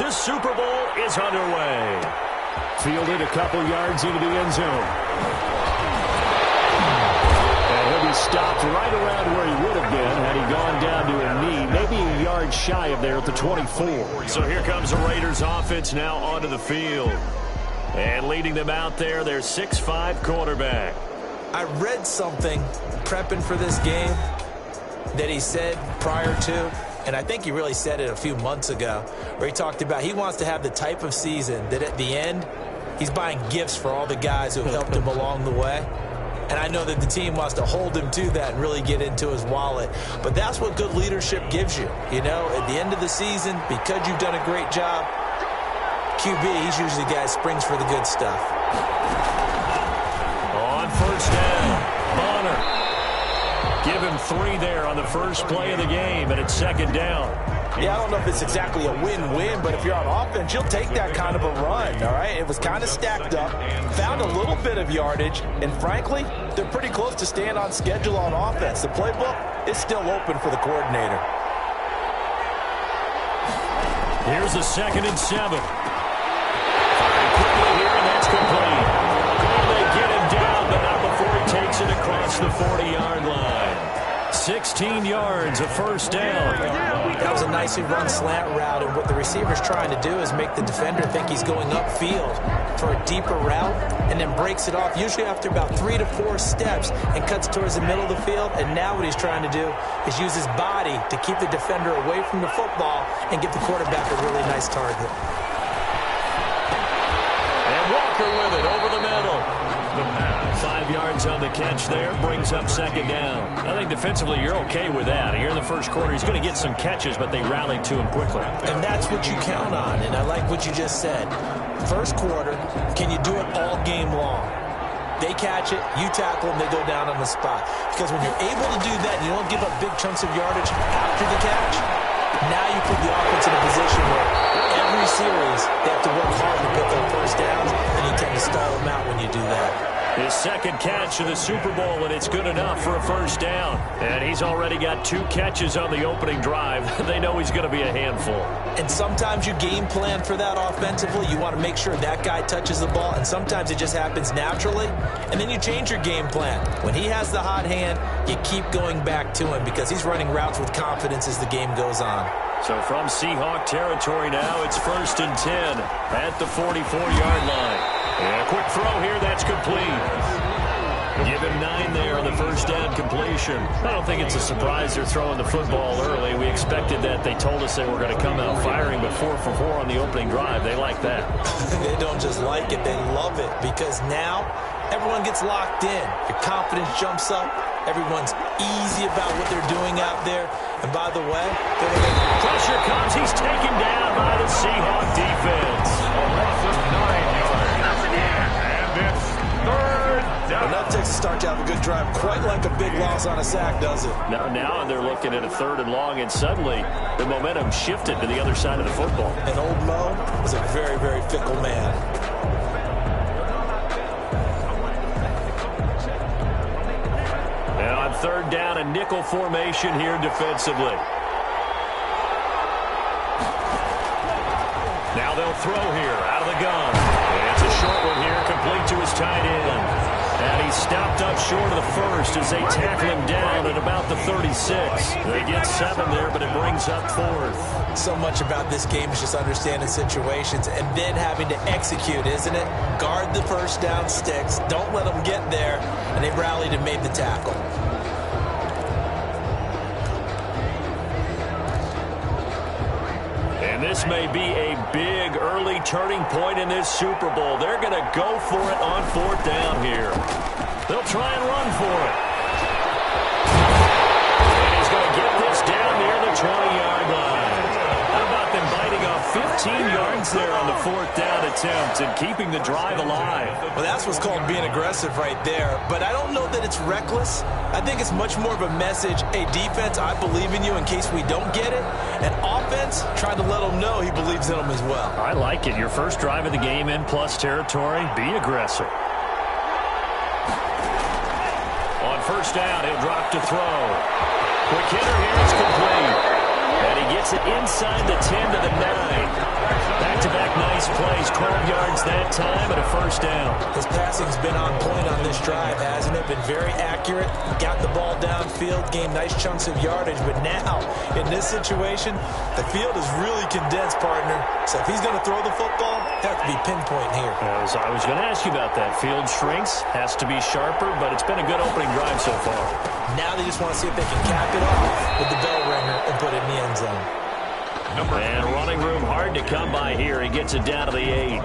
This Super Bowl is underway. Fielded a couple yards into the end zone. And he'll be stopped right around where he would have been had he gone down to a knee, maybe a yard shy of there at the 24. So here comes the Raiders offense now onto the field. And leading them out there, their 6'5" quarterback. I read something prepping for this game that he said prior to, and I think he really said it a few months ago, where he talked about he wants to have the type of season that at the end, he's buying gifts for all the guys who helped him along the way. And I know that the team wants to hold him to that and really get into his wallet. But that's what good leadership gives you. You know, at the end of the season, because you've done a great job, QB, he's usually the guy that springs for the good stuff. On first down, Bonner. Give him 3 there on the first play of the game, and it's second down. Yeah, I don't know if it's exactly a win-win, but if you're on offense, you'll take that kind of a run, all right? It was kind of stacked up, found a little bit of yardage, and frankly, they're pretty close to staying on schedule on offense. The playbook is still open for the coordinator. Here's a 2nd and 7. Quickly here, and that's complete. And they get him down, but not before he takes it across the 40-yard line. 16 yards, a first down. That was a nicely run slant route, and what the receiver's trying to do is make the defender think he's going upfield for a deeper route, and then breaks it off, usually after about 3 to 4 steps, and cuts towards the middle of the field. And now what he's trying to do is use his body to keep the defender away from the football and get the quarterback a really nice target. And Walker with it over the middle. 5 yards on the catch there, brings up second down. I think defensively you're okay with that. Here in the first quarter, he's going to get some catches, but they rallied to him quickly. And that's what you count on, and I like what you just said. First quarter, can you do it all game long? They catch it, you tackle them, they go down on the spot. Because when you're able to do that, and you don't give up big chunks of yardage after the catch, now you put the offense in a position where every series they have to work hard to pick up first downs, and you tend to stall them out when you do that. His second catch of the Super Bowl, and it's good enough for a first down. And he's already got 2 catches on the opening drive. They know he's going to be a handful. And sometimes you game plan for that offensively. You want to make sure that guy touches the ball, and sometimes it just happens naturally. And then you change your game plan. When he has the hot hand, you keep going back to him because he's running routes with confidence as the game goes on. So from Seahawk territory now, it's 1st and 10 at the 44-yard line. And a quick throw here, that's complete. Give him 9 there on the first down completion. I don't think it's a surprise they're throwing the football early. We expected that. They told us they were going to come out firing, but 4 for 4 on the opening drive. They like that. They don't just like it, they love it, because now everyone gets locked in. Your confidence jumps up. Everyone's easy about what they're doing out there. And by the way, pressure comes. He's taken down by the Seahawk defense. A loss of 9 yards. And it's 3rd down. Enough takes to start to have a good drive. Quite like a big loss on a sack, does it? Now they're looking at a 3rd and long, and suddenly the momentum shifted to the other side of the football. And old Mo was a very, very fickle man. Now on 3rd down, a nickel formation here defensively. Now they'll throw here out of the gun. And it's a short one here, complete to his tight end. And he's stopped up short of the first as they tackle him down at about the 36. They get 7 there, but it brings up 4th. So much about this game is just understanding situations and then having to execute, isn't it? Guard the first down sticks. Don't let them get there. And they rallied and made the tackle. And this may be a big early turning point in this Super Bowl. They're going to go for it on 4th down here. They'll try and run for it. And he's going to get this down near the 20-yard line. How about them biting off 15 yards there on the 4th down attempt and keeping the drive alive? Well, that's what's called being aggressive right there. But I don't know that it's reckless. I think it's much more of a message, hey, defense, I believe in you in case we don't get it. And offense, trying to let him know he believes in them as well. I like it. Your first drive of the game in plus territory, be aggressive. On first down, he'll drop to throw. Quick hitter here, it's complete. And he gets it inside the 10 to the 9. Nice plays, 12 yards that time and a first down. His passing's been on point on this drive, hasn't it? Been very accurate, got the ball downfield, gained nice chunks of yardage, but now, in this situation, the field is really condensed, partner. So if he's going to throw the football, have to be pinpoint here. I was going to ask you about that. Field shrinks, has to be sharper, but it's been a good opening drive so far. Now they just want to see if they can cap it off with the bell ringer and put it in the end zone. And running room hard to come by here. He gets it down to the 8.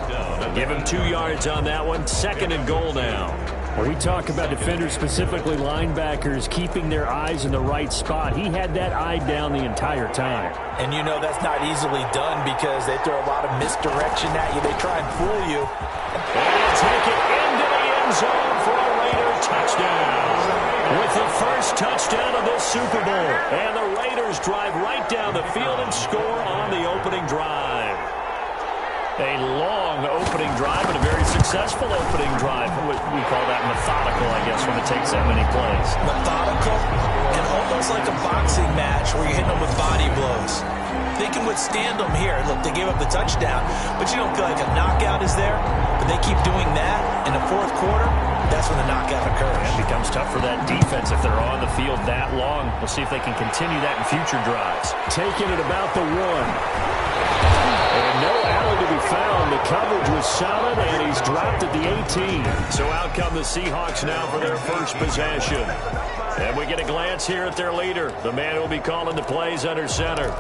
Give him 2 yards on that one. 2nd and goal now. When we talk about defenders, specifically linebackers, keeping their eyes in the right spot, he had that eye down the entire time. And you know that's not easily done because they throw a lot of misdirection at you. They try and fool you. And take it into the end zone for a Raider touchdown. With the first touchdown of this Super Bowl. And the Raiders drive right down the field and score on the opening drive. A long opening drive and a very successful opening drive. We call that methodical, I guess, when it takes that many plays. Methodical and almost like a boxing match where you're hitting them with body blows. They can withstand them here. Look, they gave up the touchdown, but you don't feel like a knockout is there. But they keep doing that in the fourth quarter. That's when the knockout occurs. It becomes tough for that defense if they're on the field that long. We'll see if they can continue that in future drives. Taking it about the 1. And no Allen to be found. The coverage was solid, and he's dropped at the 18. So out come the Seahawks now for their first possession. And we get a glance here at their leader, the man who will be calling the plays under center.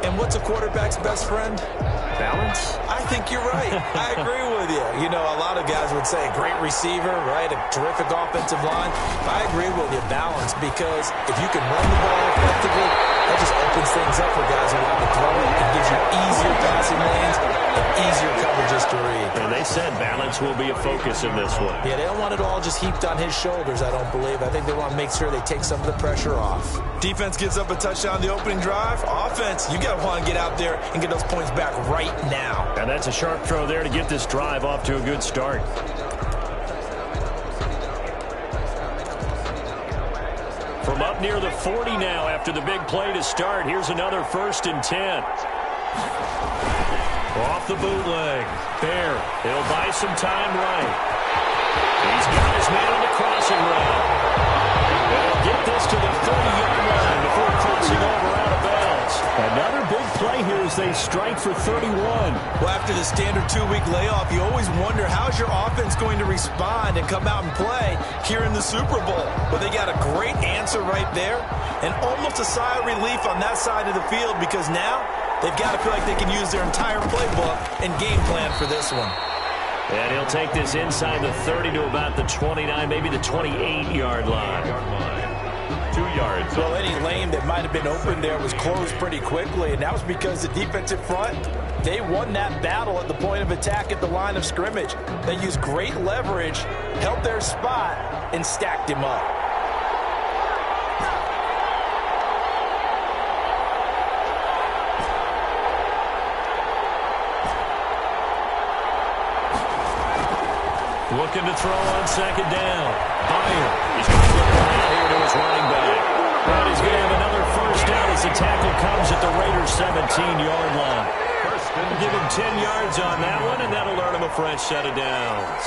And what's a quarterback's best friend? Balance? I think you're right. I agree with you. You know, a lot of guys would say great receiver, right? A terrific offensive line. I agree with you, balance, because if you can run the ball effectively, that just opens things up for guys who want to throw it. It gives you easier passing lanes and easier coverages to read. And they said balance will be a focus in this one. Yeah, they don't want it all just heaped on his shoulders, I don't believe. I think they want to make sure they take some of the pressure off. Defense gives up a touchdown the opening drive. Offense, you got to want to get out there and get those points back right now. And that's a sharp throw there to get this drive off to a good start. From up near the 40 now after the big play to start. Here's another 1st and 10. Off the bootleg. Bear. He'll buy some time right. He's got his man on the crossing route. They'll get this to the 30-yard line before crossing over out of bounds. Another big play here as they strike for 31. Well, after the standard 2-week layoff, you always wonder how's your offense going to respond and come out and play here in the Super Bowl. But they got a great answer right there and almost a sigh of relief on that side of the field because now they've got to feel like they can use their entire playbook and game plan for this one. And he'll take this inside the 30 to about the 29, maybe the 28-yard line. 2 yards. Well, any lane that might have been open there was closed pretty quickly, and that was because the defensive front, they won that battle at the point of attack at the line of scrimmage. They used great leverage, held their spot, and stacked him up. Looking to throw on 2nd down. Byer. He's going to look around here to his running back. And he's going to have another first down as the tackle comes at the Raiders' 17-yard line. Give him 10 yards on that one, and that'll earn him a fresh set of downs.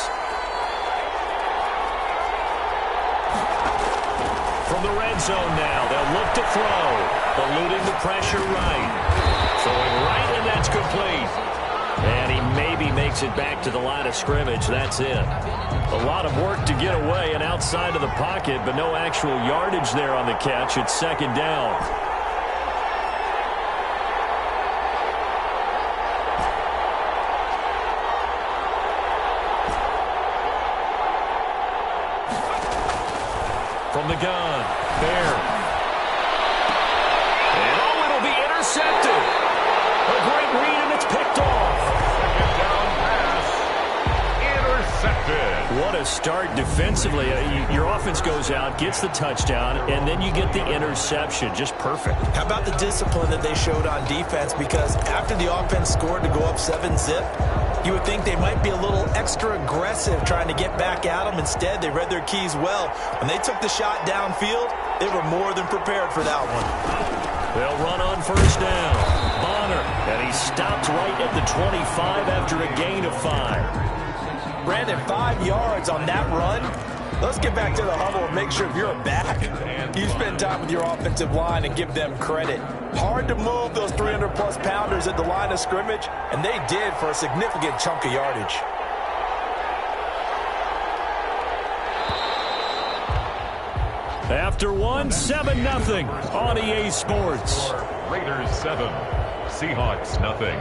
From the red zone now, they'll look to throw. Eluding the pressure right. Throwing right, and that's complete. And he maybe makes it back to the line of scrimmage. That's it. A lot of work to get away and outside of the pocket, but no actual yardage there on the catch. It's 2nd down. From the gun, Bear. And it'll be intercepted. A great read, and it's picked off. What a start defensively. Your offense goes out, gets the touchdown, and then you get the interception. Just perfect. How about the discipline that they showed on defense? Because after the offense scored to go up 7-zip, you would think they might be a little extra aggressive trying to get back at them. Instead, they read their keys well. When they took the shot downfield, they were more than prepared for that one. They'll run on 1st down. Bonner And he stopped right at the 25 after a gain of 5. Brandon, 5 yards on that run. Let's get back to the huddle and make sure if you're a back, you spend time with your offensive line and give them credit. Hard to move those 300-plus pounders at the line of scrimmage, and they did for a significant chunk of yardage. After 7-0 on EA Sports. Raiders 7, Seahawks nothing.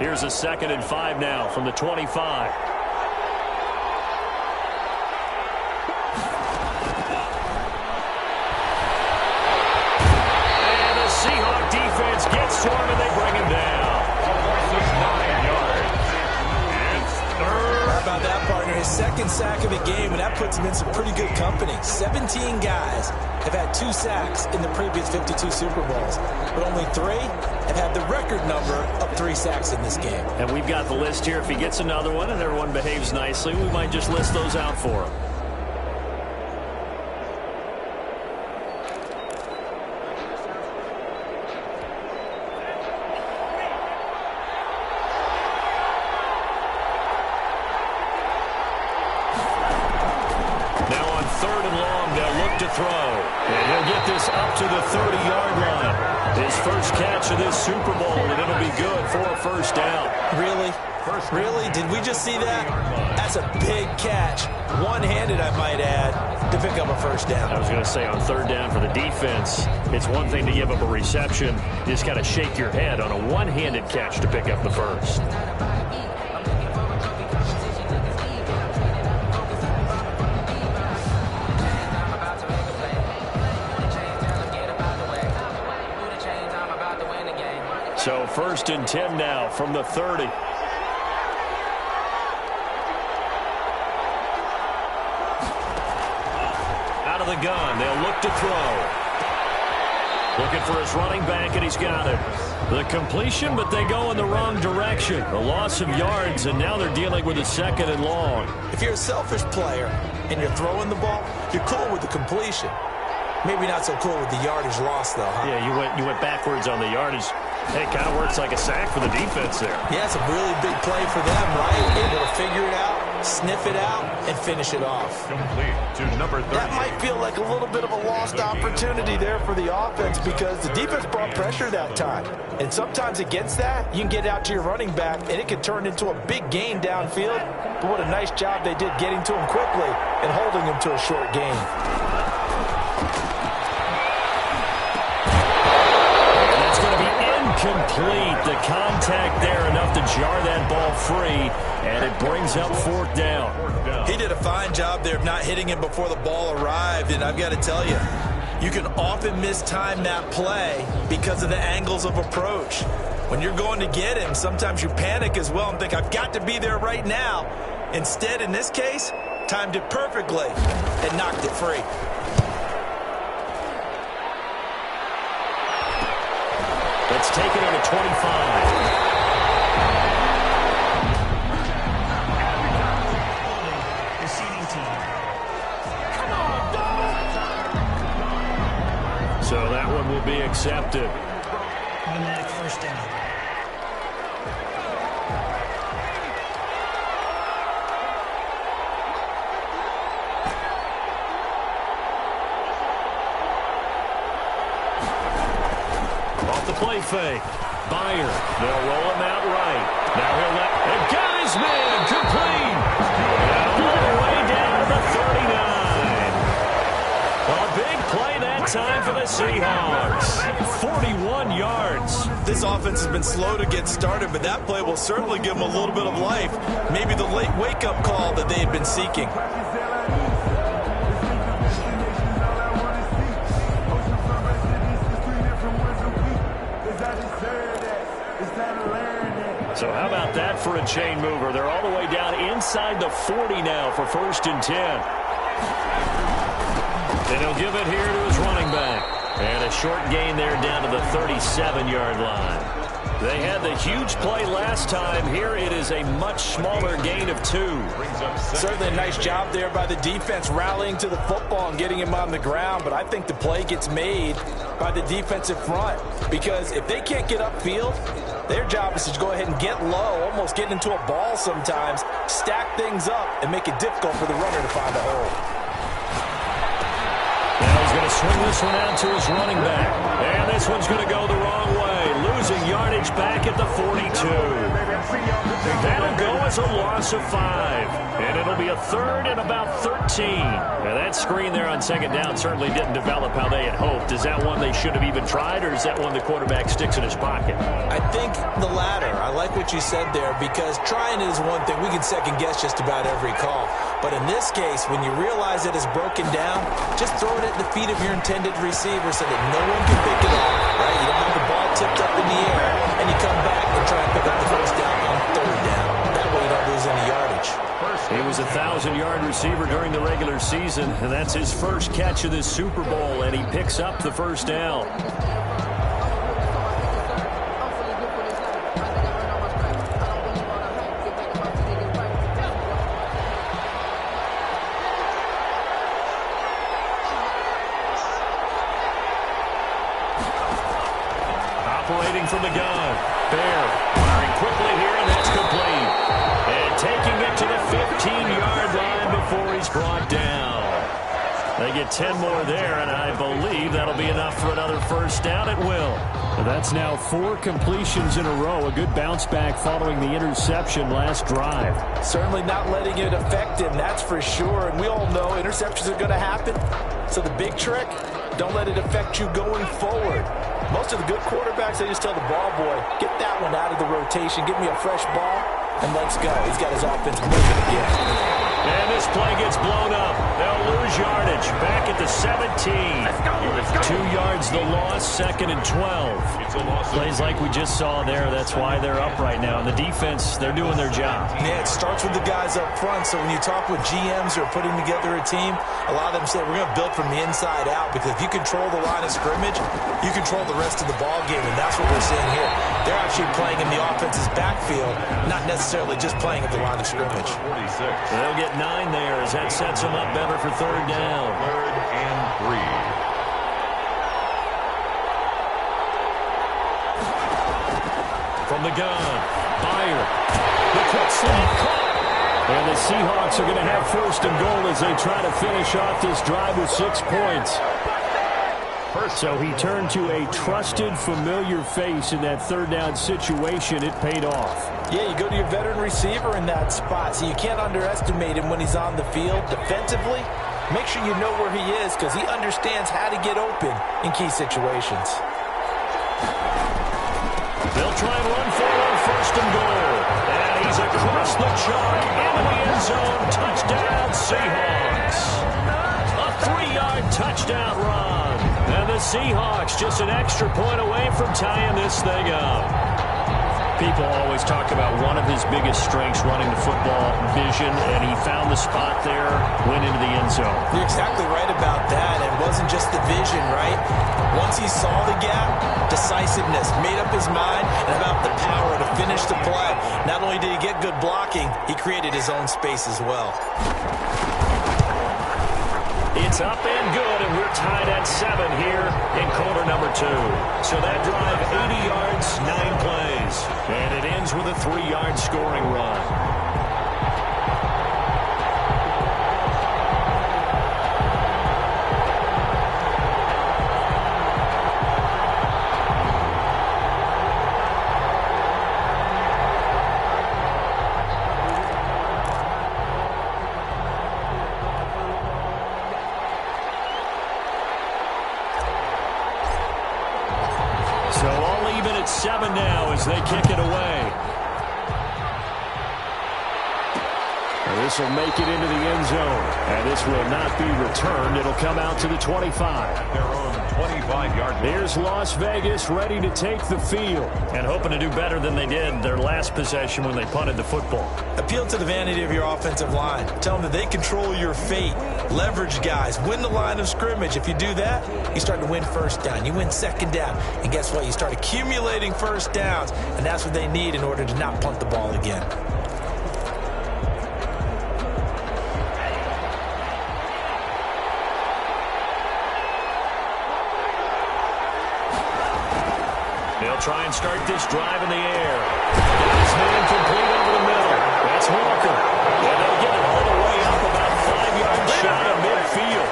Here's a 2nd and 5 now from the 25. And the Seahawk defense gets to him and they bring him down. Versus 9 yards. It's third. How about that, partner? His 2nd sack of the game, and that puts him in some pretty good company. 17 guys have had 2 sacks in the previous 52 Super Bowls, but only 3 have had the record number of 3 sacks in this game. And we've got the list here. If he gets another one and everyone behaves nicely, we might just list those out for him. Now on 3rd and long, they'll look to throw. And he'll get this up to the 30-yard line. His first catch of this Super Bowl, and it'll be good for a first down. Really? Really? Did we just see that? That's a big catch. One-handed, I might add, to pick up a first down. I was going to say on 3rd down for the defense, it's one thing to give up a reception. You just got to shake your head on a one-handed catch to pick up the first. So 1st and 10 now from the 30. Out of the gun, they'll look to throw. Looking for his running back, and he's got it. The completion, but they go in the wrong direction. A loss of yards, and now they're dealing with a 2nd and long. If you're a selfish player and you're throwing the ball, you're cool with the completion. Maybe not so cool with the yardage loss, though, huh? Yeah, you went backwards on the yardage. Hey, it kind of works like a sack for the defense there. Yeah, it's a really big play for them, right? Able to figure it out, sniff it out, and finish it off. Complete to number 30. That might feel like a little bit of a lost opportunity there for the offense because the defense brought pressure that time. And sometimes against that, you can get out to your running back, and it can turn into a big gain downfield. But what a nice job they did getting to him quickly and holding him to a short gain. Complete. The contact there enough to jar that ball free, and it brings up 4th down. He did a fine job there of not hitting him before the ball arrived, and I've got to tell you, you can often mistime that play because of the angles of approach. When you're going to get him, sometimes you panic as well and think, I've got to be there right now. Instead, in this case, timed it perfectly and knocked it free. Let's take it on the 25. So that one will be accepted. Automatic first down. Play fake. Byer. They'll roll him out right. Now he'll let... And got his man. Complete. And all the way down to the 39. A big play that time for the Seahawks. 41 yards. This offense has been slow to get started, but that play will certainly give them a little bit of life. Maybe the late wake-up call that they had been seeking. So how about that for a chain mover? They're all the way down inside the 40 now for 1st and 10. And he'll give it here to his running back. And a short gain there down to the 37-yard line. They had the huge play last time. Here it is a much smaller gain of 2. Certainly a nice job there by the defense rallying to the football and getting him on the ground, but I think the play gets made by the defensive front because if they can't get upfield, their job is to go ahead and get low, almost get into a ball sometimes, stack things up, and make it difficult for the runner to find a hole. Now he's going to swing this one out to his running back. And this one's going to go the wrong way, losing yardage back at the 42. That'll go as a loss of 5. And it'll be a third and about 13. Now that screen there on second down certainly didn't develop how they had hoped. Is that one they should have even tried, or is that one the quarterback sticks in his pocket? I think the latter. I like what you said there because trying is one thing. We can second guess just about every call. But in this case, when you realize it is broken down, just throw it at the feet of your intended receiver so that no one can pick it up. Right? You don't have the ball tipped up in the air, and you come back and try and pick up the first down on third down. That way you don't lose any yardage. He was a 1,000-yard receiver during the regular season, and that's his first catch of this Super Bowl, and he picks up the first down. Operating from the gun. Bear firing quickly here, and that's complete. And taking it to the 15-yard line before he's brought down. They get 10 more there, and I believe that'll be enough for another first down. It will. That's now 4 completions in a row. A good bounce back following the interception last drive. Certainly not letting it affect him, that's for sure. And we all know interceptions are going to happen. So the big trick, don't let it affect you going forward. Most of the good quarterbacks, they just tell the ball boy, get that one out of the rotation, give me a fresh ball, and let's go. He's got his offense moving again. And this play gets blown up. They'll lose yardage. Back at the 17. Let's go. 2 yards the loss, 2nd and 12. Plays like we just saw there. That's why they're up right now. And the defense, they're doing their job. Yeah, it starts with the guys up front. So when you talk with GMs who are putting together a team, a lot of them say we're going to build from the inside out because if you control the line of scrimmage, you control the rest of the ball game, and that's what we're seeing here. They're actually playing in the offense's backfield, not necessarily just playing at the line of scrimmage. 46. They'll get 9 there as that sets them up better for third down. 3rd and 3. From the gun, Byer. The quick slant caught. And the Seahawks are going to have 1st and goal as they try to finish off this drive with 6 points. So he turned to a trusted, familiar face in that third down situation. It paid off. Yeah, you go to your veteran receiver in that spot, so you can't underestimate him when he's on the field. Defensively, make sure you know where he is because he understands how to get open in key situations. They'll try and run for it on 1st and goal. And he's across the chalk into the end zone. Touchdown, Seahawks. A 3-yard touchdown run. And the Seahawks just an extra point away from tying this thing up. People always talk about one of his biggest strengths running the football, vision, and he found the spot there, went into the end zone. You're exactly right about that. It wasn't just the vision, right? Once he saw the gap, decisiveness, made up his mind, and about the power to finish the play. Not only did he get good blocking, he created his own space as well. It's up and good, and we're tied at 7 here in quarter number 2. So that drive, 80 yards, 9 plays. And it ends with a 3-yard scoring run. So all even at 7 now as they kick it away. This will make it into the end zone. And this will not be returned. It'll come out to the 25. At their own 25-yard line. There's Las Vegas ready to take the field. And hoping to do better than they did their last possession when they punted the football. Appeal to the vanity of your offensive line. Tell them that they control your fate. Leverage guys. Win the line of scrimmage. If you do that, you start to win first down. You win second down. And guess what? You start accumulating first downs. And that's what they need in order to not punt the ball again. They'll try and start this drive in the air. Got his man complete over the middle. That's Walker. And they'll get it all the way up about 5 yards shy of midfield.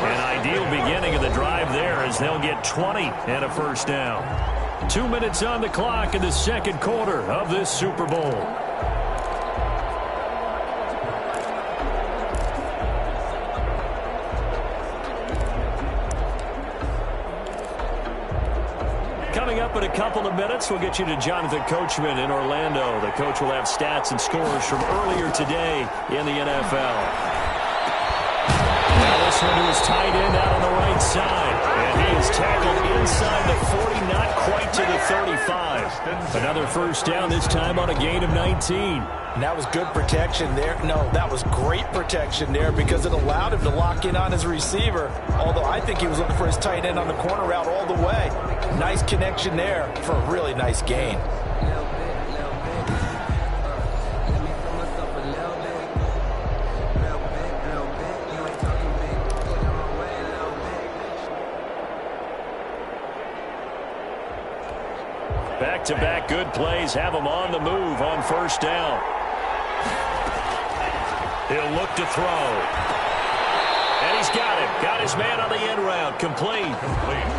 An ideal beginning of the drive there as they'll get 20 and a first down. 2 minutes on the clock in the second quarter of this Super Bowl. Coming up in a couple of minutes, we'll get you to Jonathan Coachman in Orlando. The coach will have stats and scores from earlier today in the NFL. Now this one to his tight end out on the right side. And he is tackled inside the 40, not quite to the 35. Another first down, this time on a gain of 19. And that was good protection there. No, that was great protection there because it allowed him to lock in on his receiver. Although I think he was looking for his tight end on the corner route all the way. Nice connection there for a really nice gain. Back-to-back good plays have him on the move on first down. He'll look to throw. And he's got it. Got his man on the end route. Complete.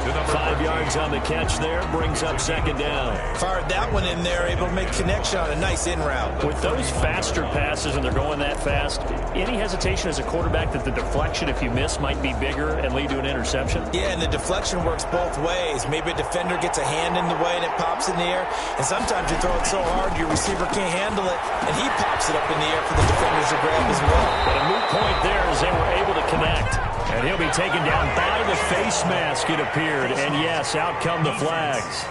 To number 5 yards on the catch there. Brings up second down. Fired that one in there, able to make connection on a nice in route. With those faster passes and they're going that fast, any hesitation as a quarterback that the deflection, if you miss, might be bigger and lead to an interception? Yeah, and the deflection works both ways. Maybe a defender gets a hand in the way and it pops in the air. And sometimes you throw it so hard your receiver can't handle it, and he pops it up in the air for the defenders to grab as well. But a moot point there as they were able to connect. And he'll be taken down by the face mask, it appeared. And yes, out come the flags.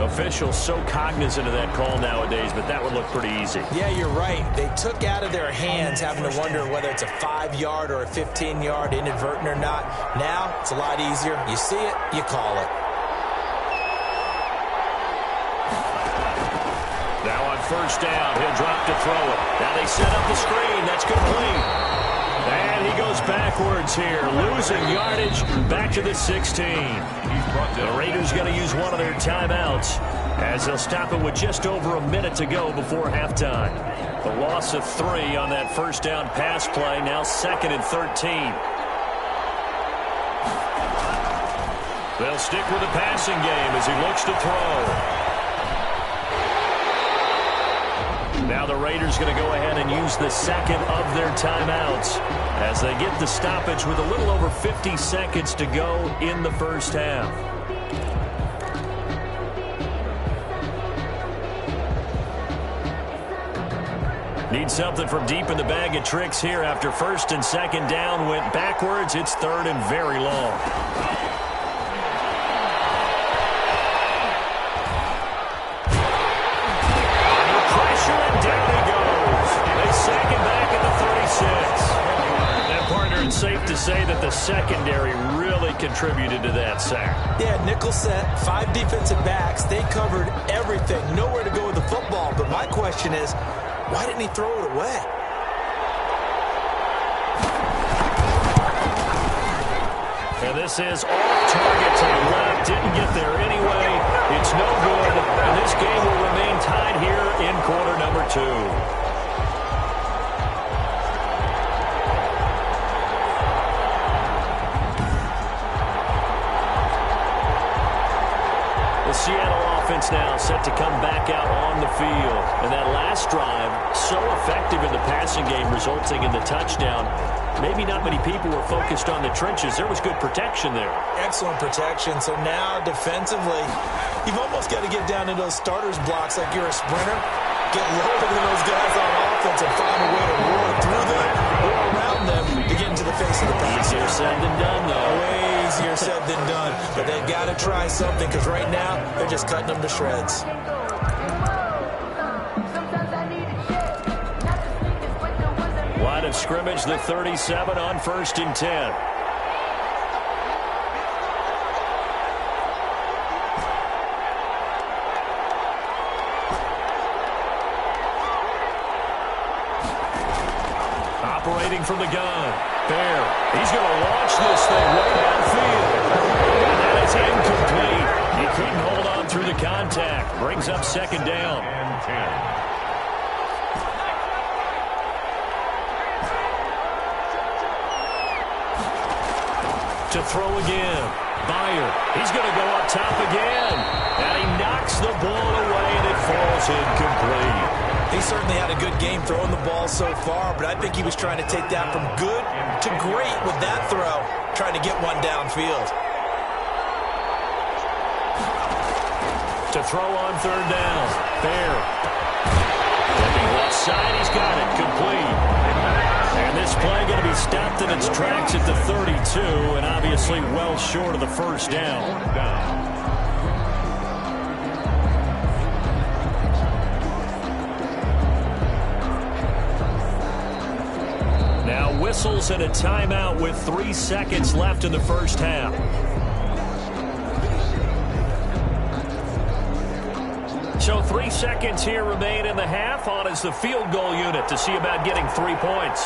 Officials so cognizant of that call nowadays, but that would look pretty easy. Yeah, you're right. They took out of their hands having to wonder whether it's a 5-yard or a 15-yard inadvertent or not. Now, it's a lot easier. You see it, you call it. Now on first down, he'll drop to throw it. Now they set up the screen. That's complete. And he goes backwards here, losing yardage back to the 16. The Raiders going to use one of their timeouts as they'll stop it with just over a minute to go before halftime. The loss of 3 on that first down pass play, now 2nd and 13. They'll stick with the passing game as he looks to throw. Now the Raiders going to go ahead and use the second of their timeouts as they get the stoppage with a little over 50 seconds to go in the first half. Need something from deep in the bag of tricks here after first and second down went backwards. It's 3rd and very long. It's safe to say that the secondary really contributed to that sack. Yeah, nickel set, 5 defensive backs. They covered everything. Nowhere to go with the football. But my question is, why didn't he throw it away? And this is off target to the left. Didn't get there anyway. It's no good. And this game will remain tied here in quarter number 2. Seattle offense now set to come back out on the field. And that last last drive, so effective in the passing game, resulting in the touchdown. Maybe not many people were focused on the trenches. There was good protection there. Excellent protection. So now, defensively, you've almost got to get down to those starters blocks like you're a sprinter. Get lower than those guys on offense and find a way to roar through them or around them to get into the face of the pass. Easier said than done, though. Way easier said than done. But they've got to try something because right now, they're just cutting them to shreds. Line of scrimmage, the 37 on 1st and 10. Operating from the gun. Bear. He's going to launch this thing way downfield. And that is incomplete. He couldn't hold on through the contact. Brings up 2nd down. And 10. To throw again. Byer. He's going to go up top again. And he knocks the ball away, and it falls incomplete. He certainly had a good game throwing the ball so far, but I think he was trying to take that from good to great with that throw, trying to get one downfield. To throw on 3rd down. Bear. Looking left side, he's got it. Complete. And this play going to be stopped in its tracks at the 32, and obviously well short of the 1st down. Now whistles and a timeout with 3 seconds left in the 1st half. So 3 seconds here remain in the half. On is the field goal unit to see about getting 3 points.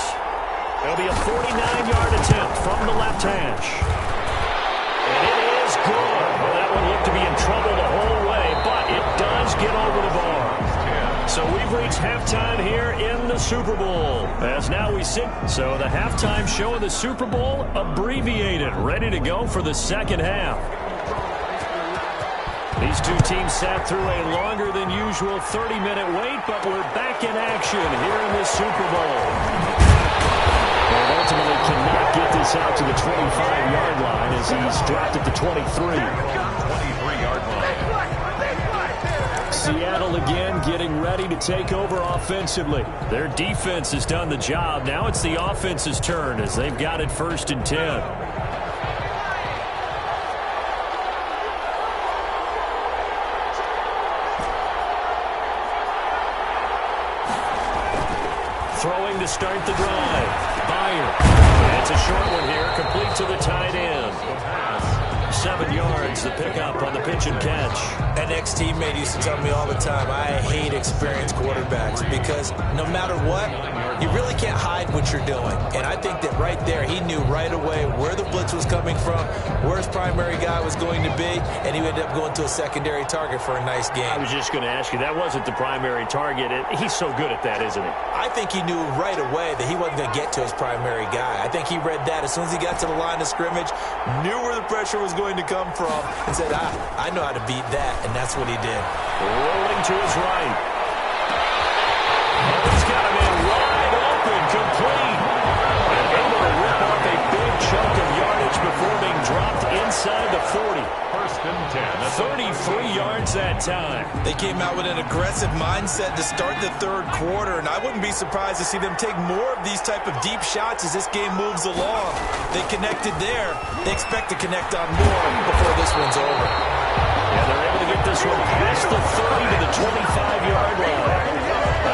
It'll be a 49-yard attempt from the left hash. And it is good. Well, that one looked to be in trouble the whole way, but it does get over the bar. So we've reached halftime here in the Super Bowl. As now we sit. So the halftime show of the Super Bowl abbreviated, ready to go for the 2nd half. These two teams sat through a longer than usual 30-minute wait, but we're back in action here in the Super Bowl. And ultimately cannot get this out to the 25-yard line as he's dropped at the 23. 23-yard line. Seattle again getting ready to take over offensively. Their defense has done the job. Now it's the offense's turn as they've got it 1st and 10. Throwing to start the drive. Byer. It's a short one here, complete to the tight end. 7 yards, the pickup on the pitch and catch. An ex-teammate used to tell me all the time, I hate experienced quarterbacks because no matter what, you really can't hide what you're doing. And I think that right there, he knew right away where the blitz was coming from, where his primary guy was going to be, and he ended up going to a secondary target for a nice game. I was just going to ask you, that wasn't the primary target. He's so good at that, isn't he? I think he knew right away that he wasn't going to get to his primary guy. I think he read that as soon as he got to the line of scrimmage, knew where the pressure was going to come from, and said, I know how to beat that, and that's what he did. Rolling to his right. He's got him in wide open, complete. And able to rip off a big chunk of yardage before being dropped inside the 40. 1st and 10. 33 yards that time. They came out with an aggressive mindset to start the 3rd quarter, and I wouldn't be surprised to see them take more of these type of deep shots as this game moves along. They connected there. They expect to connect on more before this one's over. Yeah, they're able to get this one past the 30 to the 25-yard line.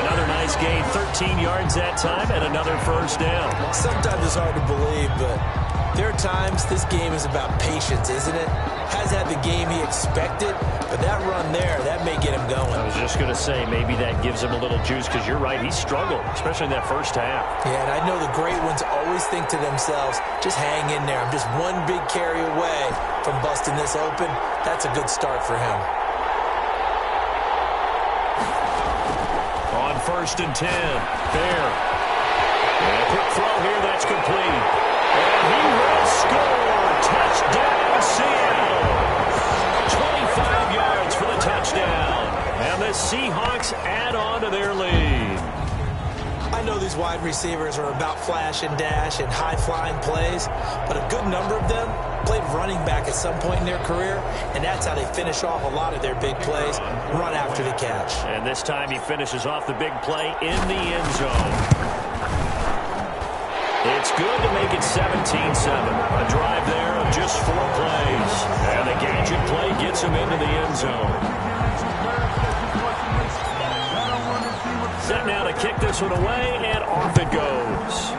Another nice gain, 13 yards that time, and another 1st down. Sometimes it's hard to believe, but there are times this game is about patience, isn't it? Has had the game he expected, but that run there, that may get him going. I was just going to say, maybe that gives him a little juice, because you're right, he struggled, especially in that 1st half. Yeah, and I know the great ones always think to themselves, just hang in there. I'm just one big carry away from busting this open. That's a good start for him. On 1st and 10, Bear. And a quick throw here, that's complete. And he will score. Touchdown, Seattle. 25 yards for the touchdown. And this Seahawks add on to their lead. I know these wide receivers are about flash and dash and high-flying plays, but a good number of them played running back at some point in their career, and that's how they finish off a lot of their big plays, run after the catch. And this time he finishes off the big play in the end zone. It's good to make it 17-7. A drive there of just 4 plays. And the gadget play gets him into the end zone. Set now to kick this one away, and off it goes.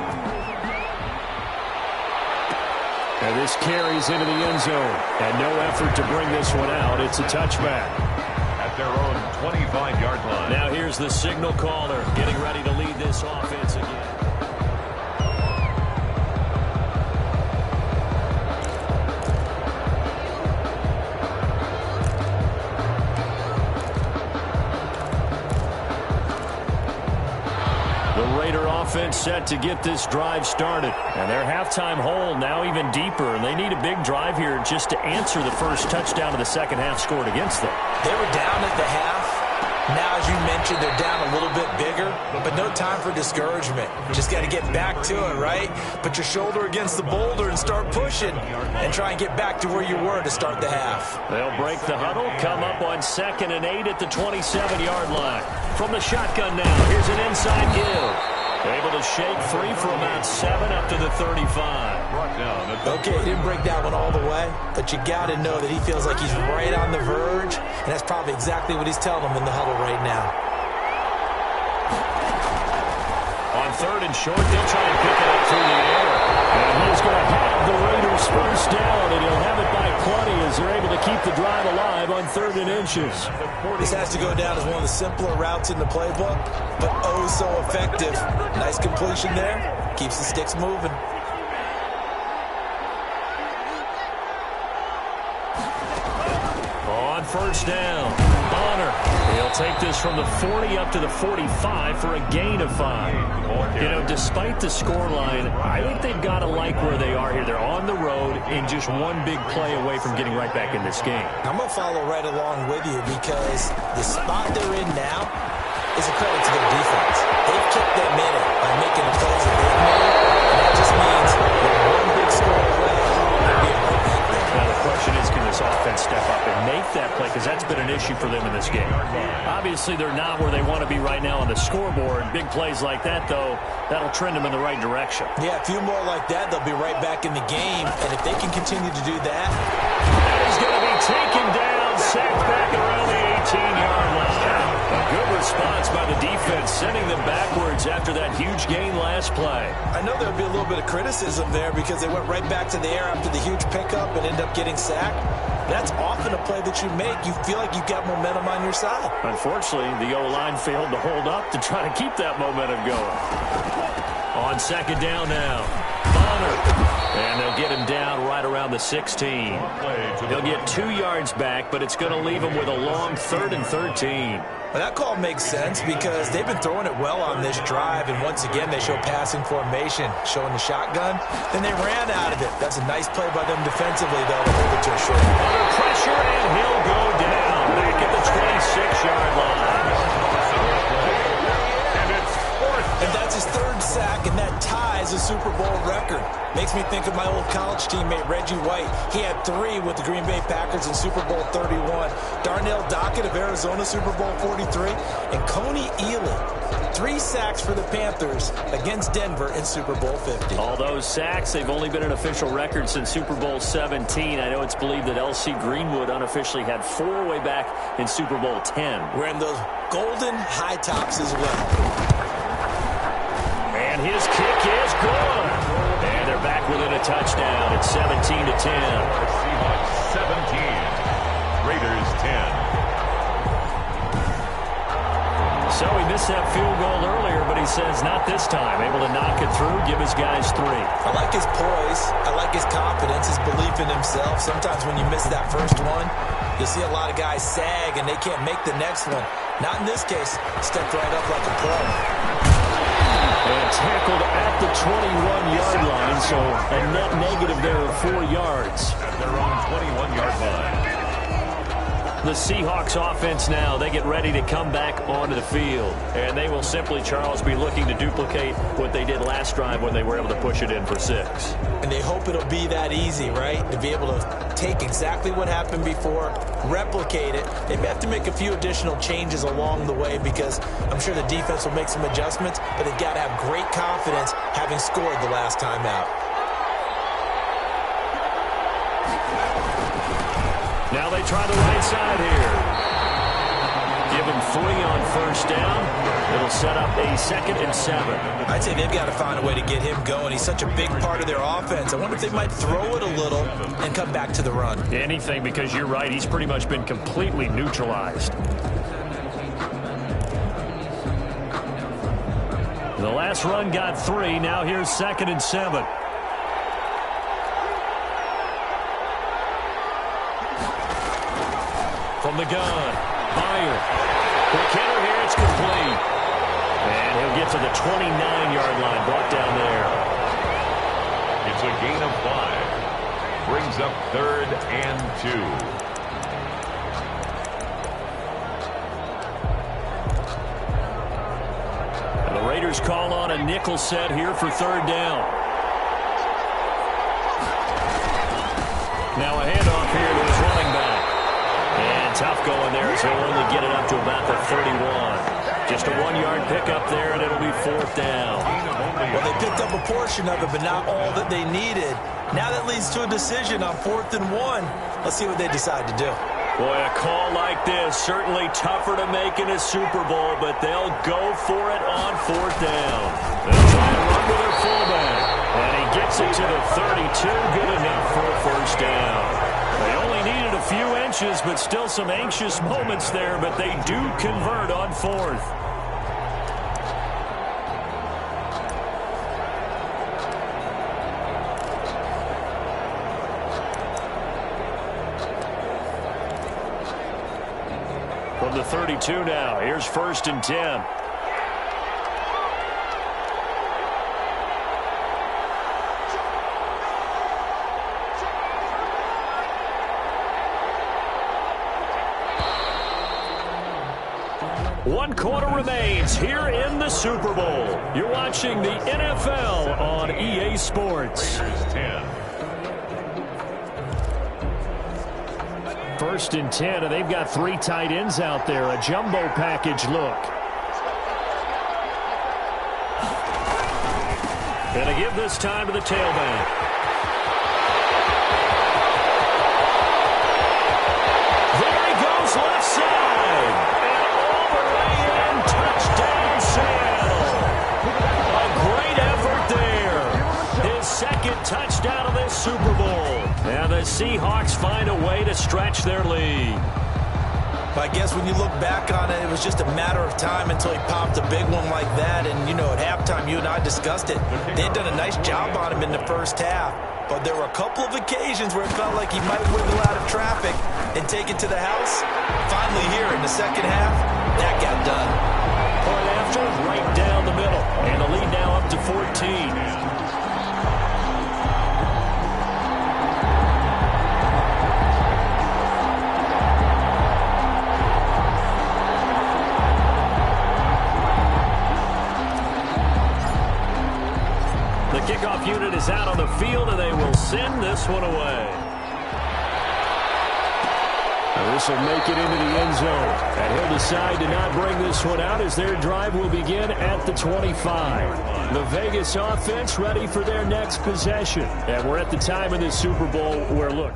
And this carries into the end zone. And no effort to bring this one out. It's a touchback. At their own 25-yard line. Now here's the signal caller getting ready to lead this offense again. Offense set to get this drive started. And their halftime hole now even deeper, and they need a big drive here just to answer the first touchdown of the second half scored against them. They were down at the half. Now, as you mentioned, they're down a little bit bigger, but no time for discouragement. Just got to get back to it, right? Put your shoulder against the boulder and start pushing and try and get back to where you were to start the half. They'll break the huddle, come up on 2nd and 8 at the 27-yard line. From the shotgun now, here's an inside give. Able to shake free for about 7 up to the 35. Okay, he didn't break that one all the way, but you got to know that he feels like he's right on the verge, and that's probably exactly what he's telling them in the huddle right now. On 3rd and short, they'll try and pick it up through the air. And he's going to have the Raiders first down, and he'll have it by plenty as they're able to keep the drive alive on 3rd and inches. This has to go down as one of the simpler routes in the playbook, but oh so effective. Nice completion there. Keeps the sticks moving. On 1st down, Bonner. He'll take this from the 40 up to the 45 for a gain of 5. You know, despite the scoreline, I think they've got to like where they are here. They're on the road and just one big play away from getting right back in this game. I'm going to follow right along with you because the spot they're in now is a credit to their defense. They've kept them in it by making the plays that they've made, and that just means they're one big score away from being right back there. Now the question is, can this offense step up and make that play? Because that's been an issue for them in this game. Obviously, they're not where they want to be right now on the scoreboard. Big plays like that, though, that'll trend them in the right direction. Yeah, a few more like that, they'll be right back in the game. And if they can continue to do that, that is going to be taken down, sacked back around the 18-yard line. A good response by the defense, sending them backwards after that huge gain last play. I know there'll be a little bit of criticism there because they went right back to the air after the huge pickup and end up getting sacked. That's often a play that you make. You feel like you've got momentum on your side. Unfortunately, the O-line failed to hold up to try to keep that momentum going. On 2nd down now, Bonner. And they'll get him down right around the 16. He'll get 2 yards back, but it's going to leave him with a long 3rd and 13. Well, that call makes sense because they've been throwing it well on this drive, and once again they show passing formation, showing the shotgun. Then they ran out of it. That's a nice play by them defensively, though, to hold it to a short. Under pressure, and he'll go down back at the 26-yard line. And that's his 3rd sack, and that ties a Super Bowl record. Makes me think of my old college teammate, Reggie White. He had 3 with the Green Bay Packers in Super Bowl 31. Darnell Dockett of Arizona, Super Bowl 43. And Coney Ealy, 3 sacks for the Panthers against Denver in Super Bowl 50. All those sacks, they've only been an official record since Super Bowl 17. I know it's believed that L.C. Greenwood unofficially had 4 way back in Super Bowl 10. Wearing those golden high tops as well. And his kick is good. And they're back within a touchdown. It's 17-10. Seahawks 17. Raiders 10. So he missed that field goal earlier, but he says not this time. Able to knock it through, give his guys 3. I like his poise. I like his confidence, his belief in himself. Sometimes when you miss that first one, you'll see a lot of guys sag and they can't make the next one. Not in this case. Stepped right up like a pro. And tackled at the 21-yard line, so a net negative there of 4 yards. At their own 21-yard line. The Seahawks offense now, they get ready to come back onto the field. And they will simply, Charles, be looking to duplicate what they did last drive when they were able to push it in for 6. And they hope it'll be that easy, right? To be able to take exactly what happened before, replicate it. They may have to make a few additional changes along the way because I'm sure the defense will make some adjustments, but they've got to have great confidence having scored the last time out. Now they try the right side here. Give him 3 on first down. It'll set up a 2nd and 7. I'd say they've got to find a way to get him going. He's such a big part of their offense. I wonder if they might throw it a little and come back to the run. Anything, because you're right. He's pretty much been completely neutralized. The last run got 3. Now here's 2nd and 7. From the gun, Meyer. Quick hitter here, it's complete. And he'll get to the 29-yard line, brought down there. It's a gain of 5. Brings up 3rd and 2. And the Raiders call on a nickel set here for 3rd down. Now a handoff here to his running back. And tough going there as he'll only get it up to about the 31. Just a 1-yard pickup there, and it'll be 4th down. Well, they picked up a portion of it, but not all that they needed. Now that leads to a decision on 4th and 1. Let's see what they decide to do. Boy, a call like this, certainly tougher to make in a Super Bowl, but they'll go for it on 4th down. They'll try to run with their fullback. And he gets it to the 32, good enough for a 1st down. They only needed a few inches, but still some anxious moments there, but they do convert on 4th. From the 32 now, here's 1st and 10. One quarter remains here in the Super Bowl. You're watching the NFL on EA Sports. Raiders 10. 1st and 10, and they've got 3 tight ends out there. A jumbo package look. And to give this time to the tailback. There he goes left side. And all the way in. Touchdown, Seattle. A great effort there. His 2nd touchdown of this Super Bowl. And the Seahawks find a way to stretch their lead. I guess when you look back on it, it was just a matter of time until he popped a big one like that. And, you know, at halftime, you and I discussed it. They had done a nice job on him in the first half. But there were a couple of occasions where it felt like he might wiggle out of traffic and take it to the house. Finally here in the second half, that got done. Point after, right down the middle. And the lead now up to 14. Kickoff unit is out on the field, and they will send this one away. Now this will make it into the end zone. And he'll decide to not bring this one out as their drive will begin at the 25. The Vegas offense ready for their next possession. And we're at the time in this Super Bowl where, look,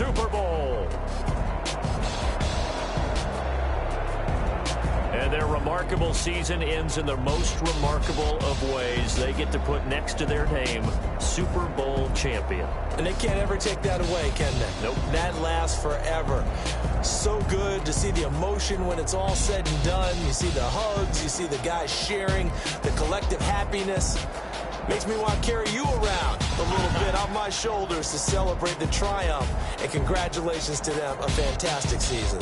Super Bowl. And their remarkable season ends in the most remarkable of ways. They get to put next to their name, Super Bowl champion. And they can't ever take that away, can they? Nope. That lasts forever. So good to see the emotion when it's all said and done. You see the hugs, you see the guys sharing, the collective happiness. Makes me want to carry you around a little bit on my shoulders to celebrate the triumph. And congratulations to them, a fantastic season.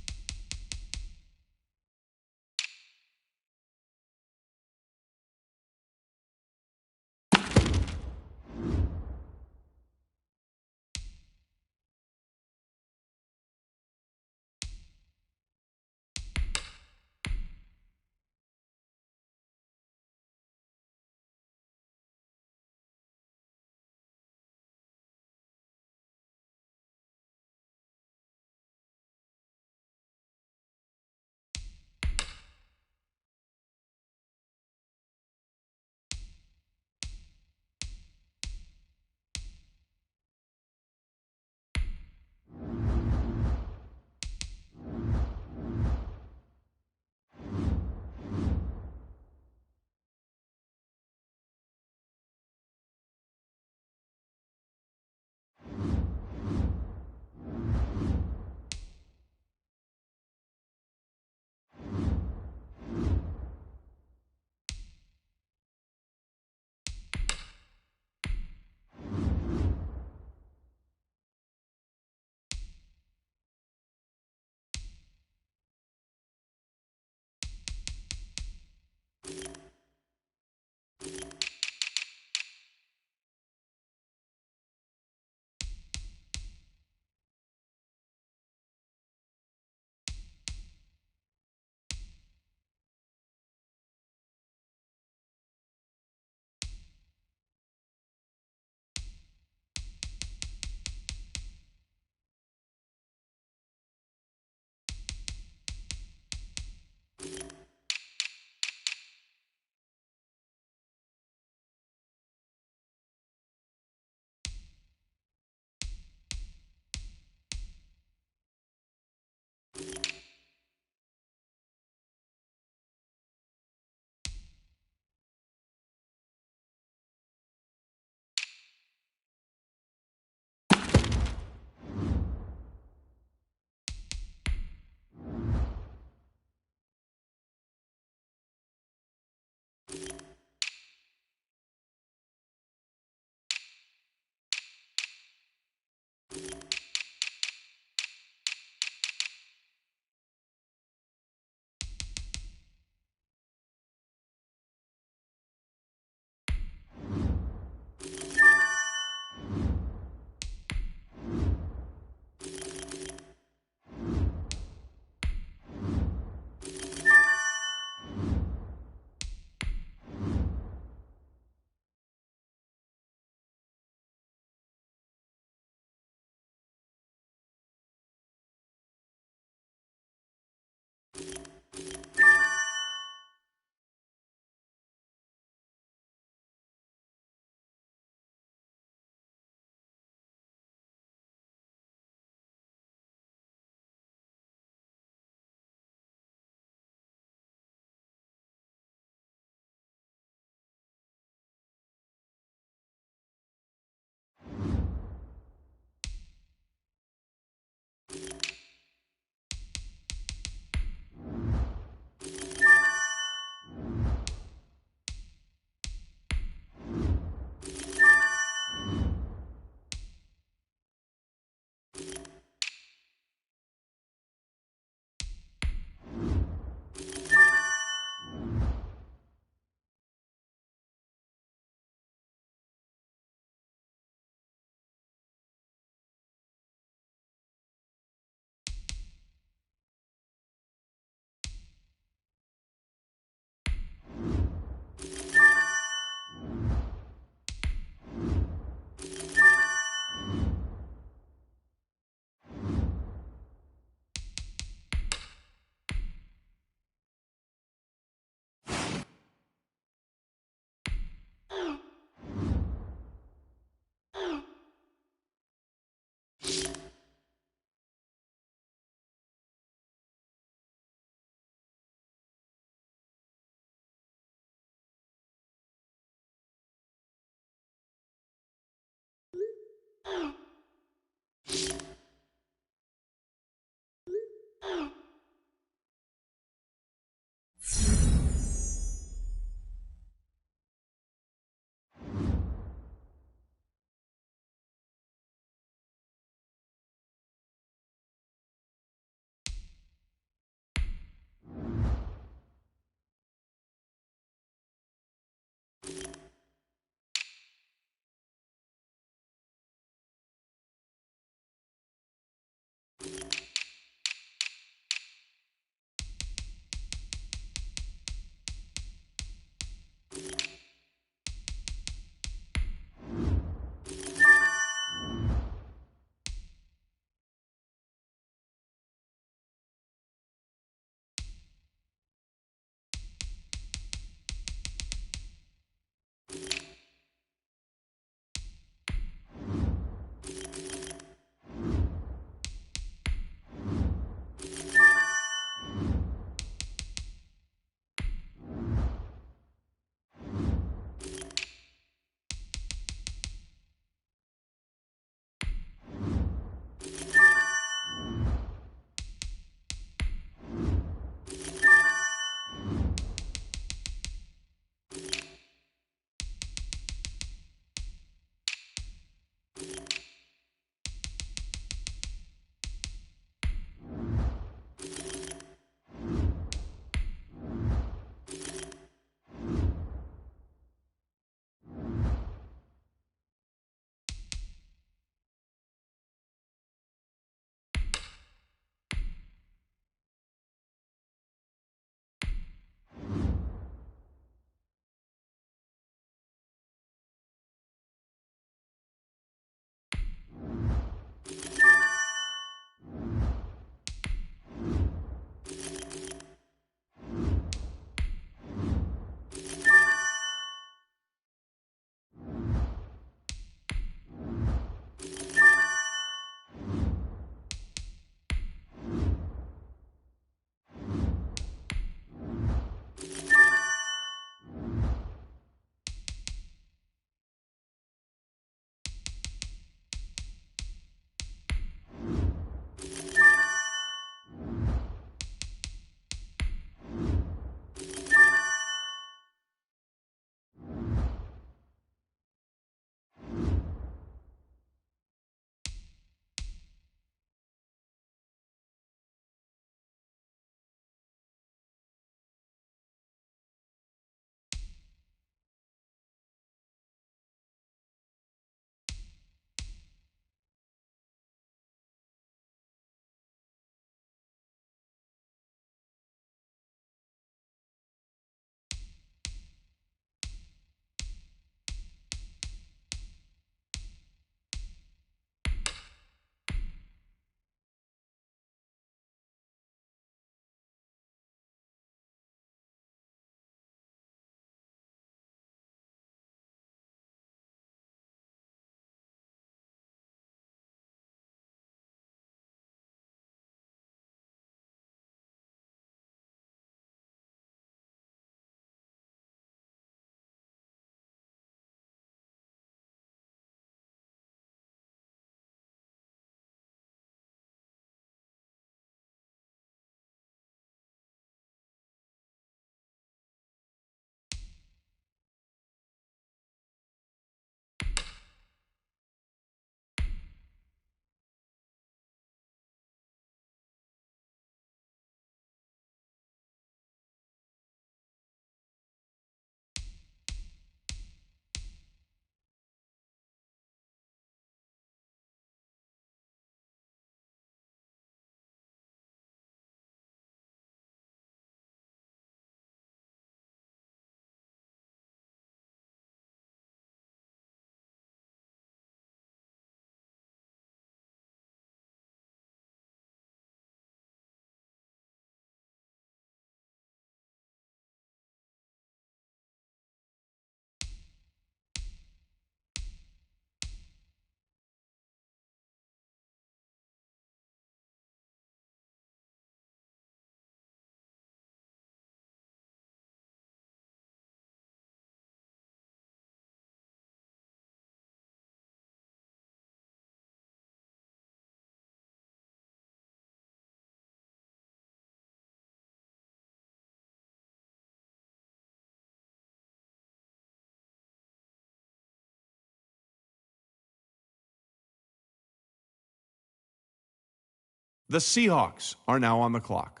The Seahawks are now on the clock.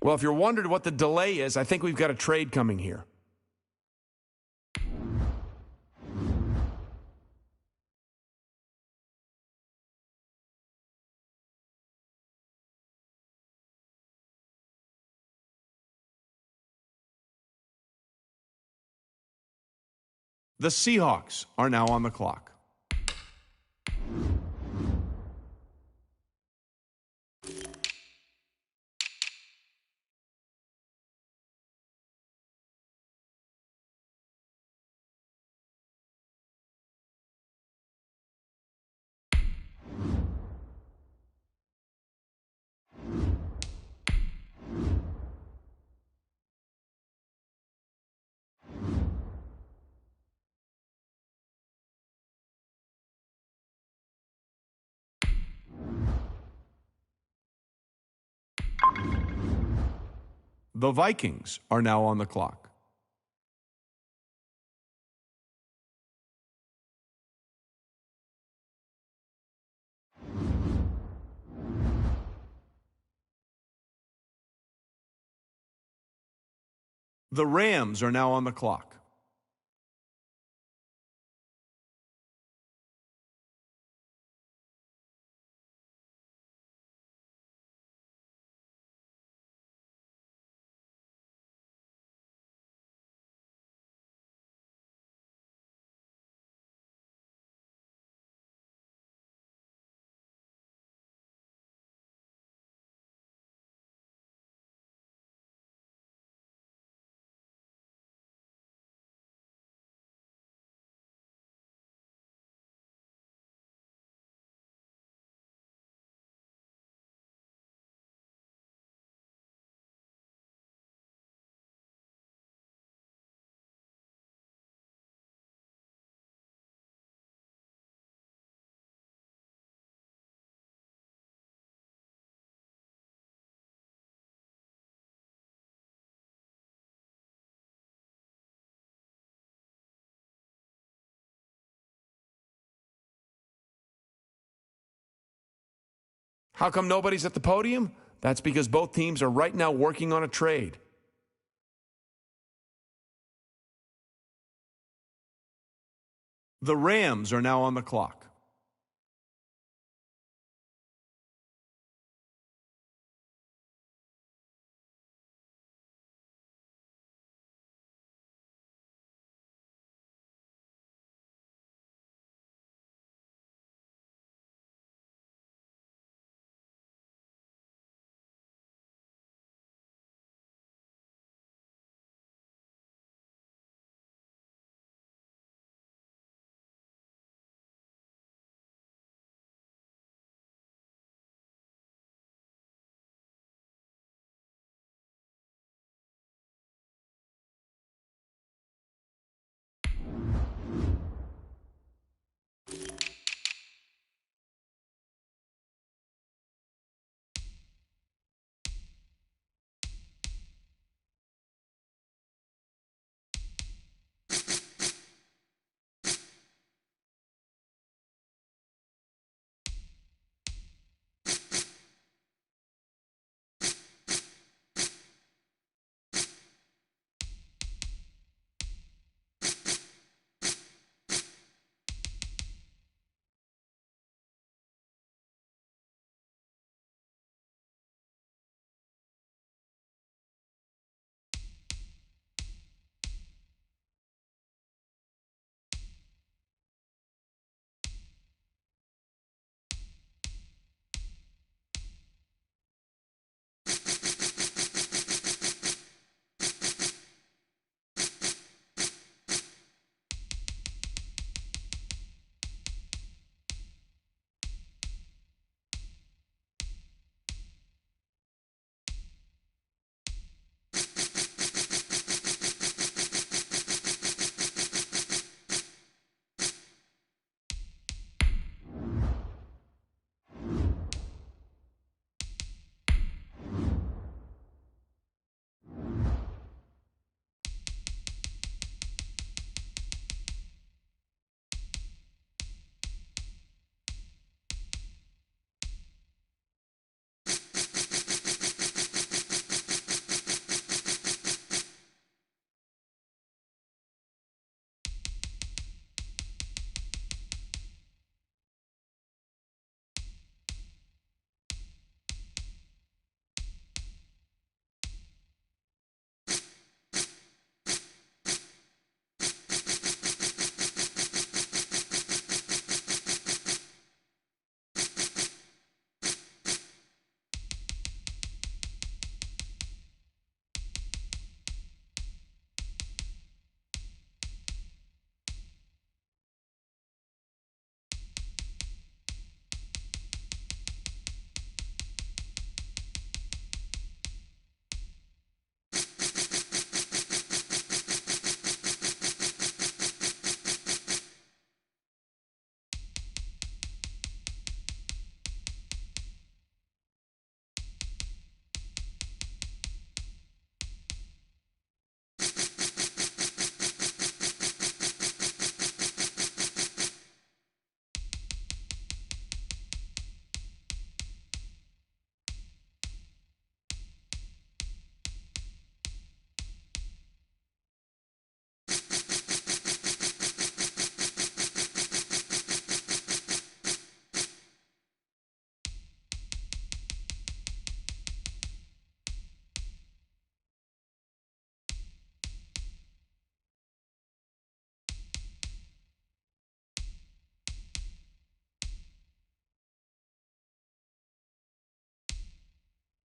Well, if you're wondering what the delay is, I think we've got a trade coming here. The Seahawks are now on the clock. The Vikings are now on the clock. The Rams are now on the clock. How come nobody's at the podium? That's because both teams are right now working on a trade. The Rams are now on the clock.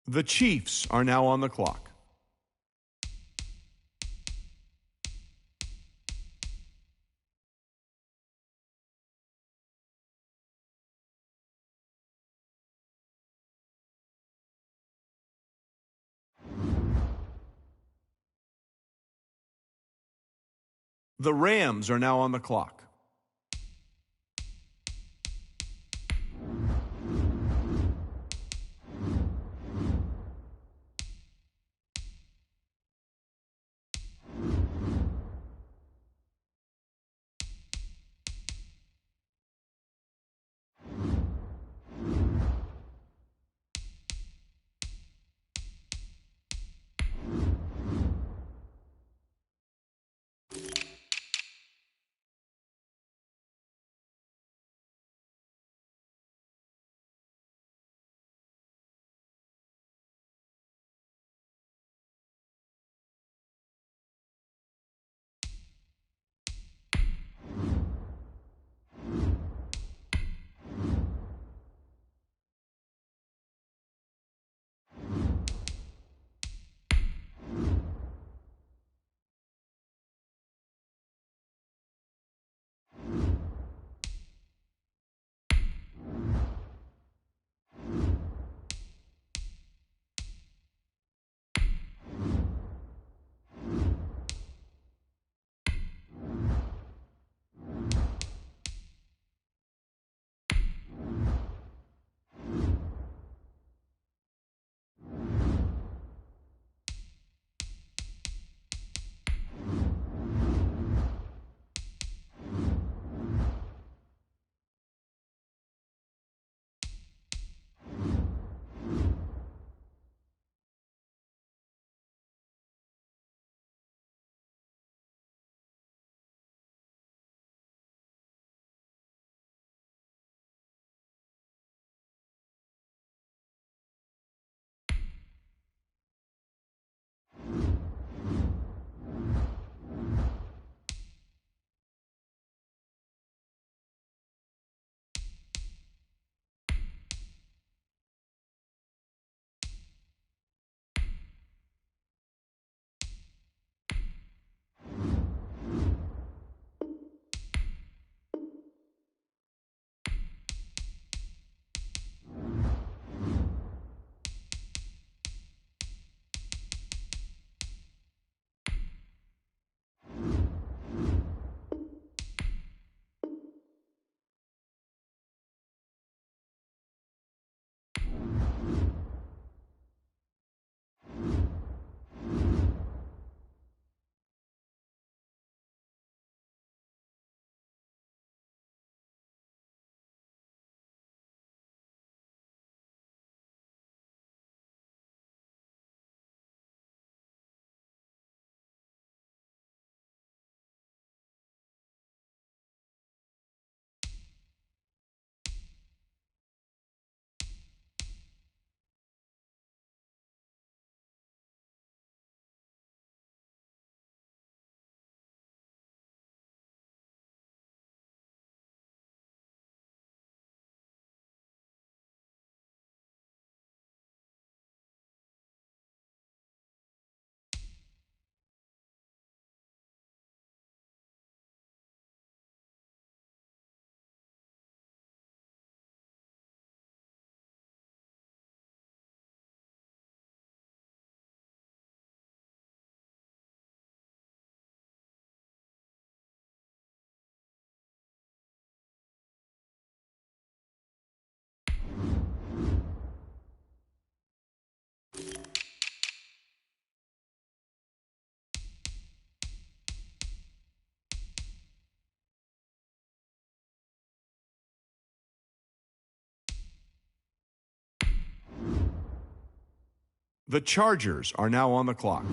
The Chiefs are now on the clock. The Rams are now on the clock. The Chargers are now on the clock.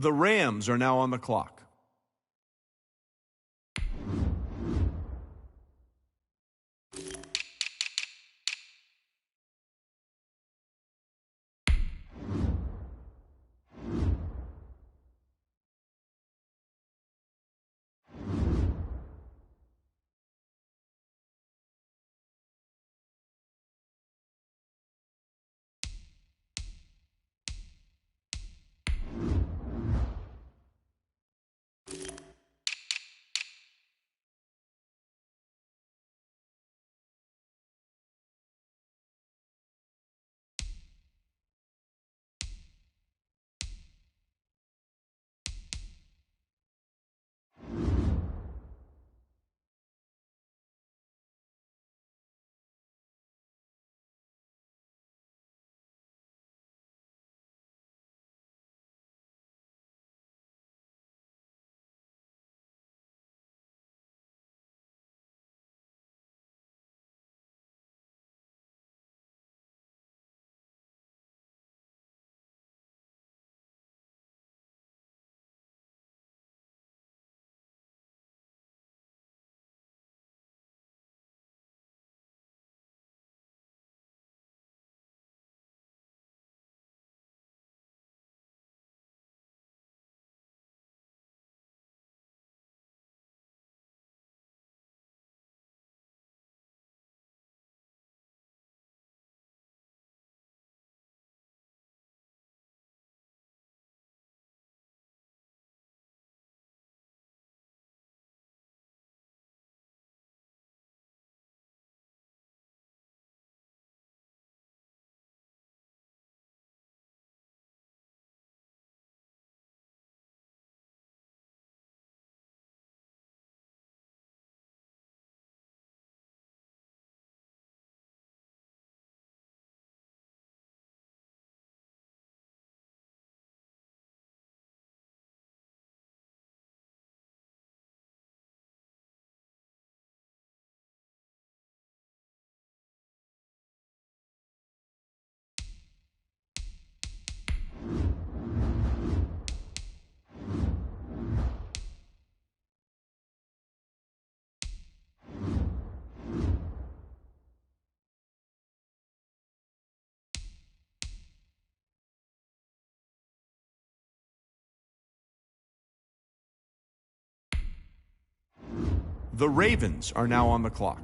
The Rams are now on the clock. The Ravens are now on the clock.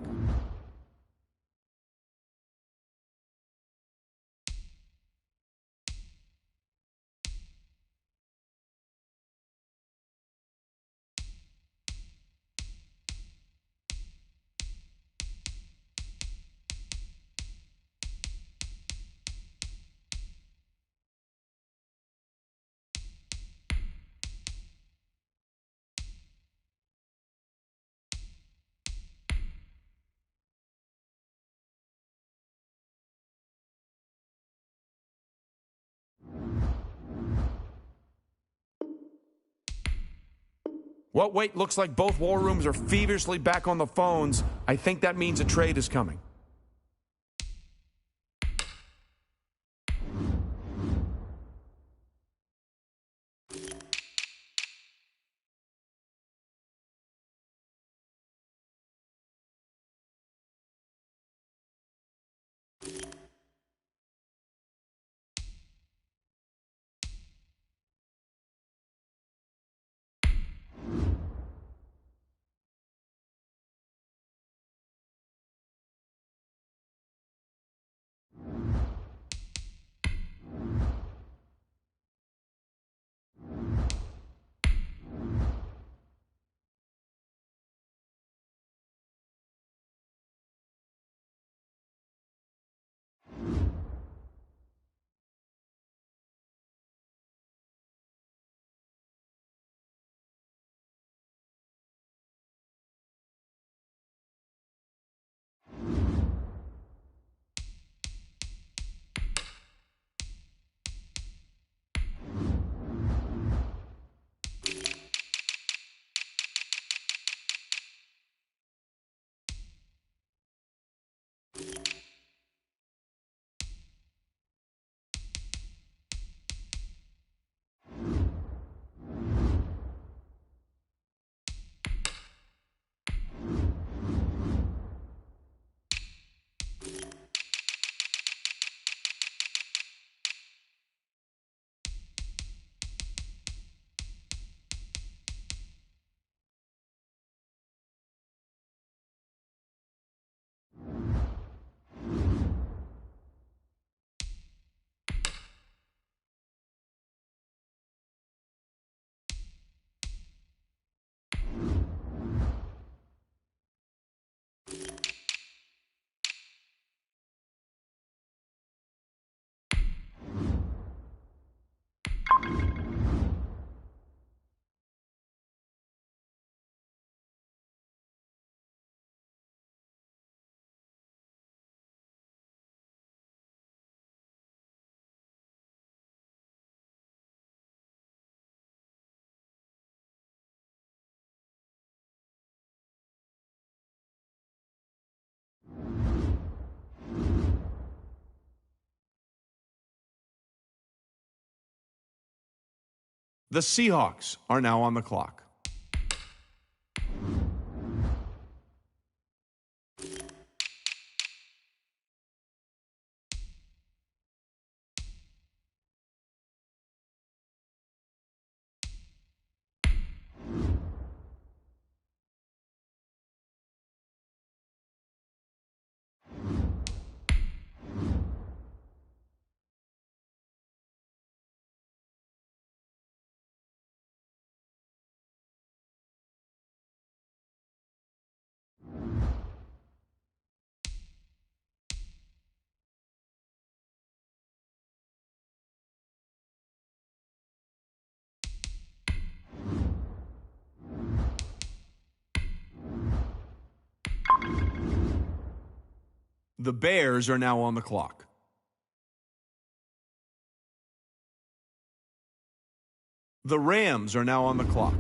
Well, wait, looks like both war rooms are feverishly back on the phones. I think that means a trade is coming. The Seahawks are now on the clock. The Bears are now on the clock. The Rams are now on the clock.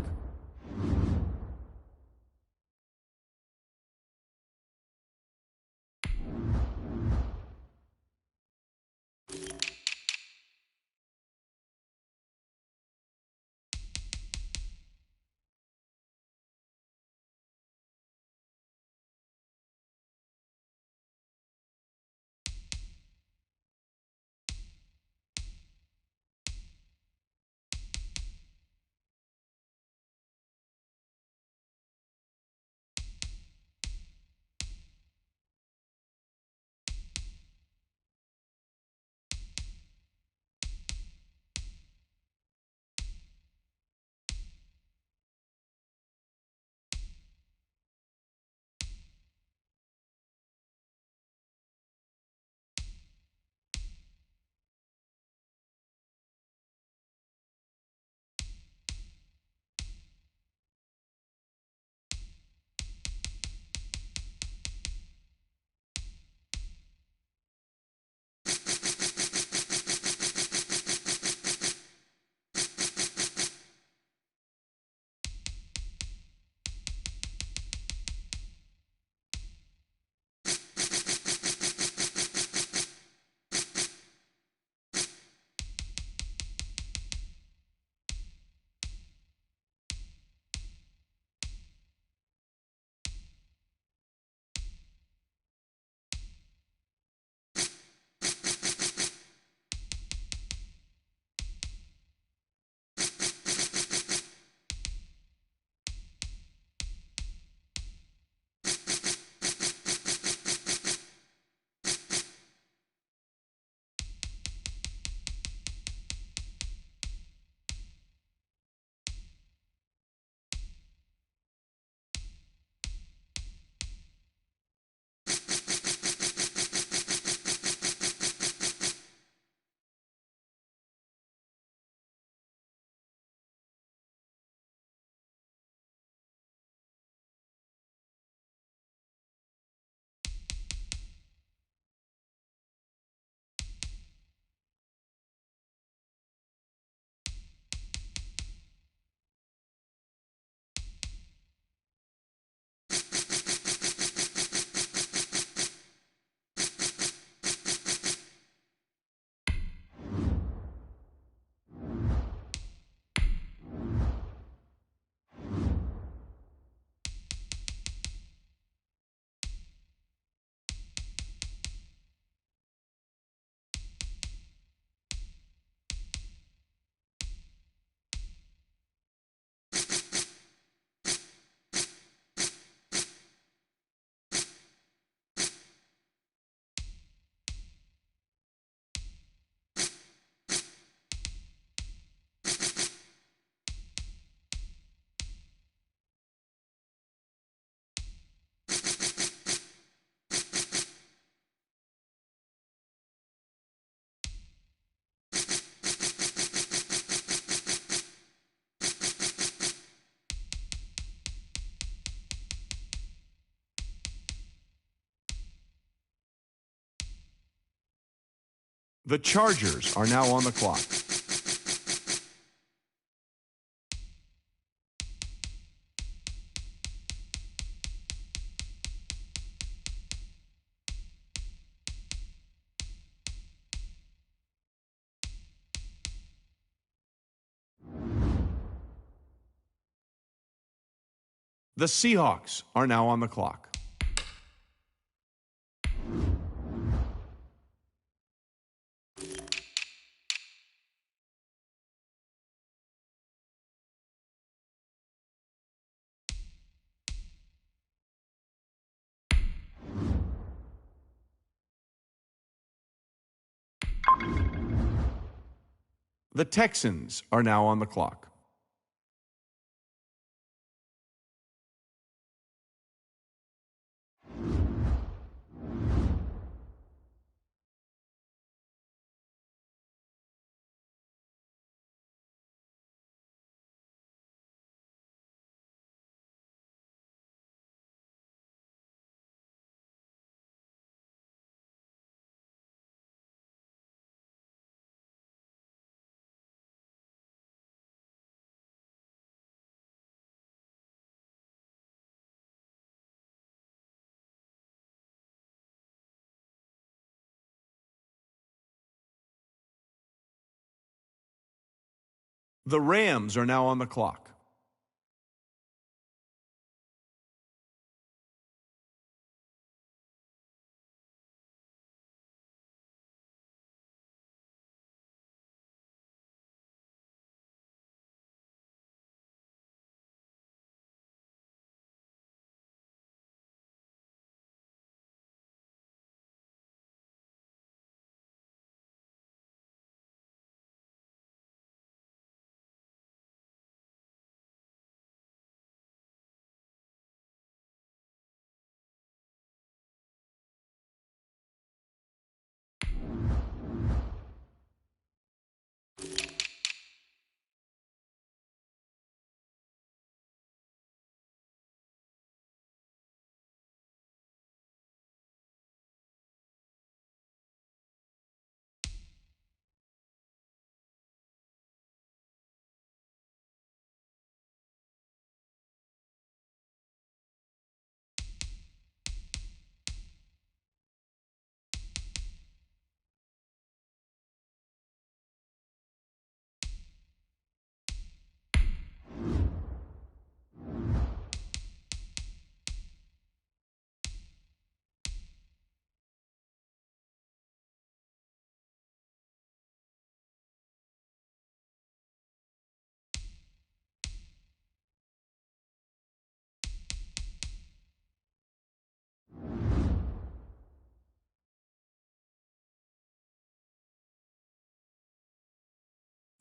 The Chargers are now on the clock. The Seahawks are now on the clock. The Texans are now on the clock. The Rams are now on the clock.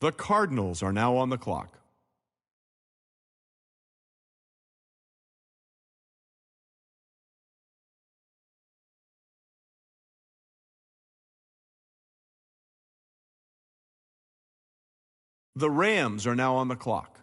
The Cardinals are now on the clock. The Rams are now on the clock.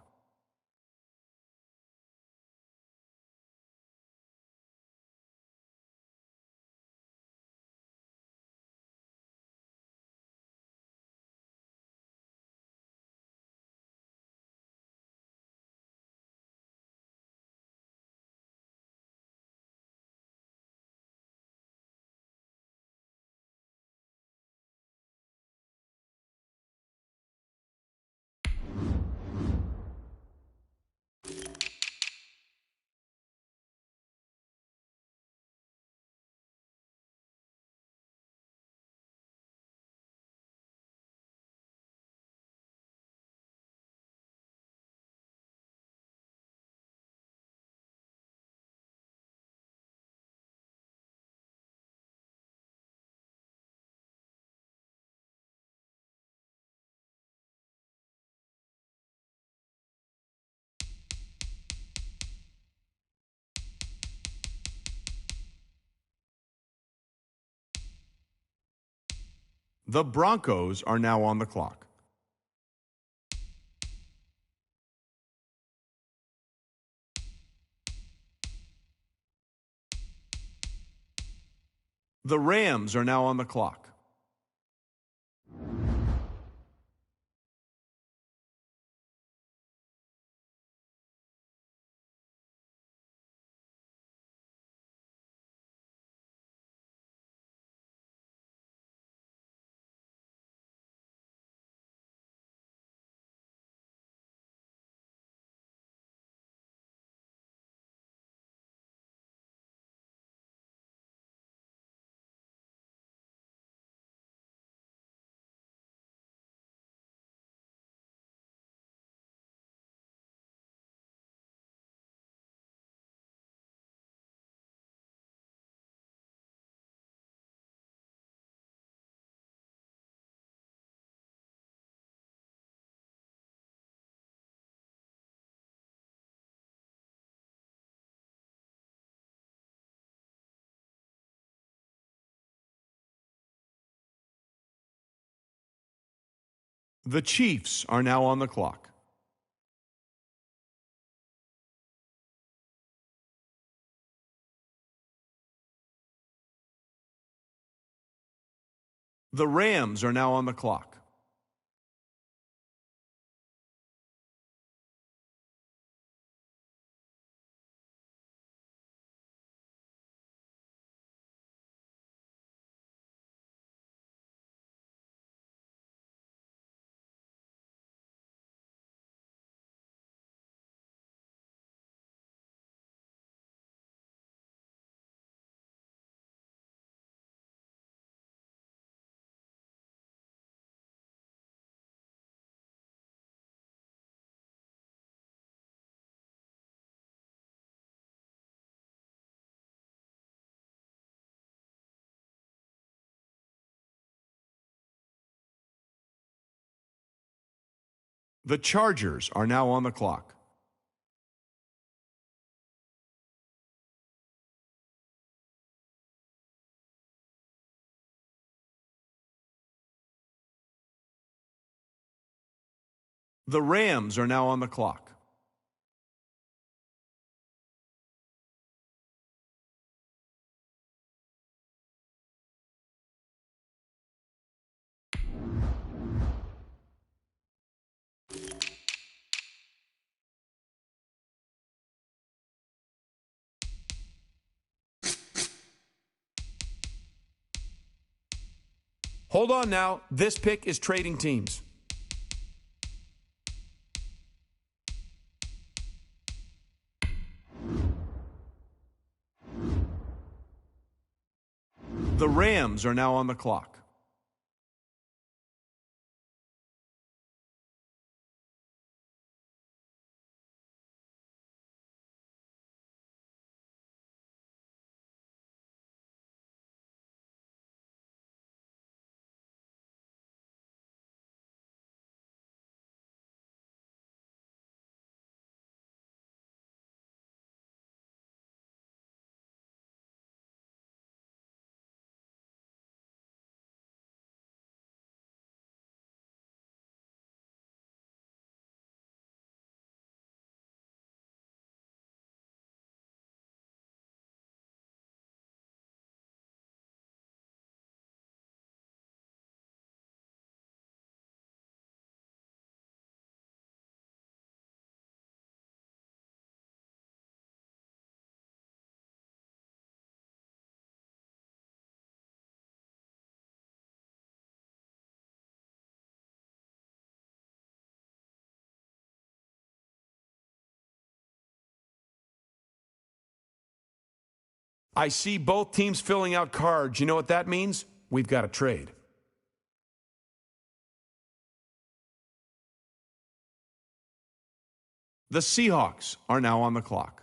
The Broncos are now on the clock. The Rams are now on the clock. The Chiefs are now on the clock. The Rams are now on the clock. The Chargers are now on the clock. The Rams are now on the clock. Hold on now. This pick is trading teams. The Rams are now on the clock. I see both teams filling out cards. You know what that means? We've got a trade. The Seahawks are now on the clock.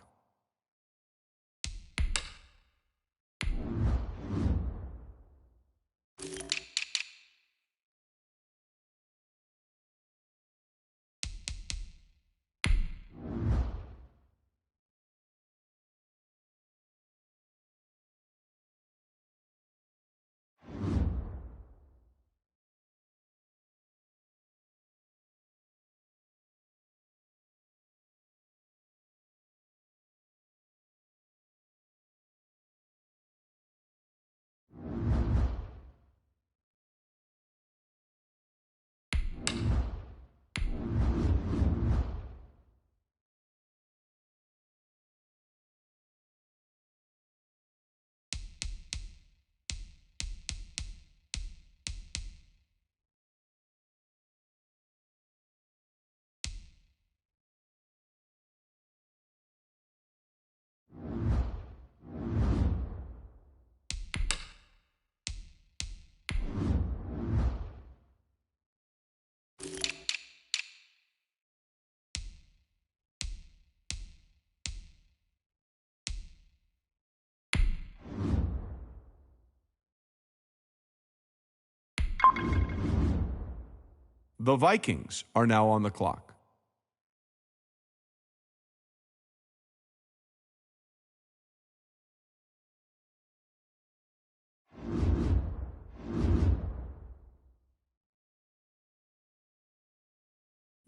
The Vikings are now on the clock.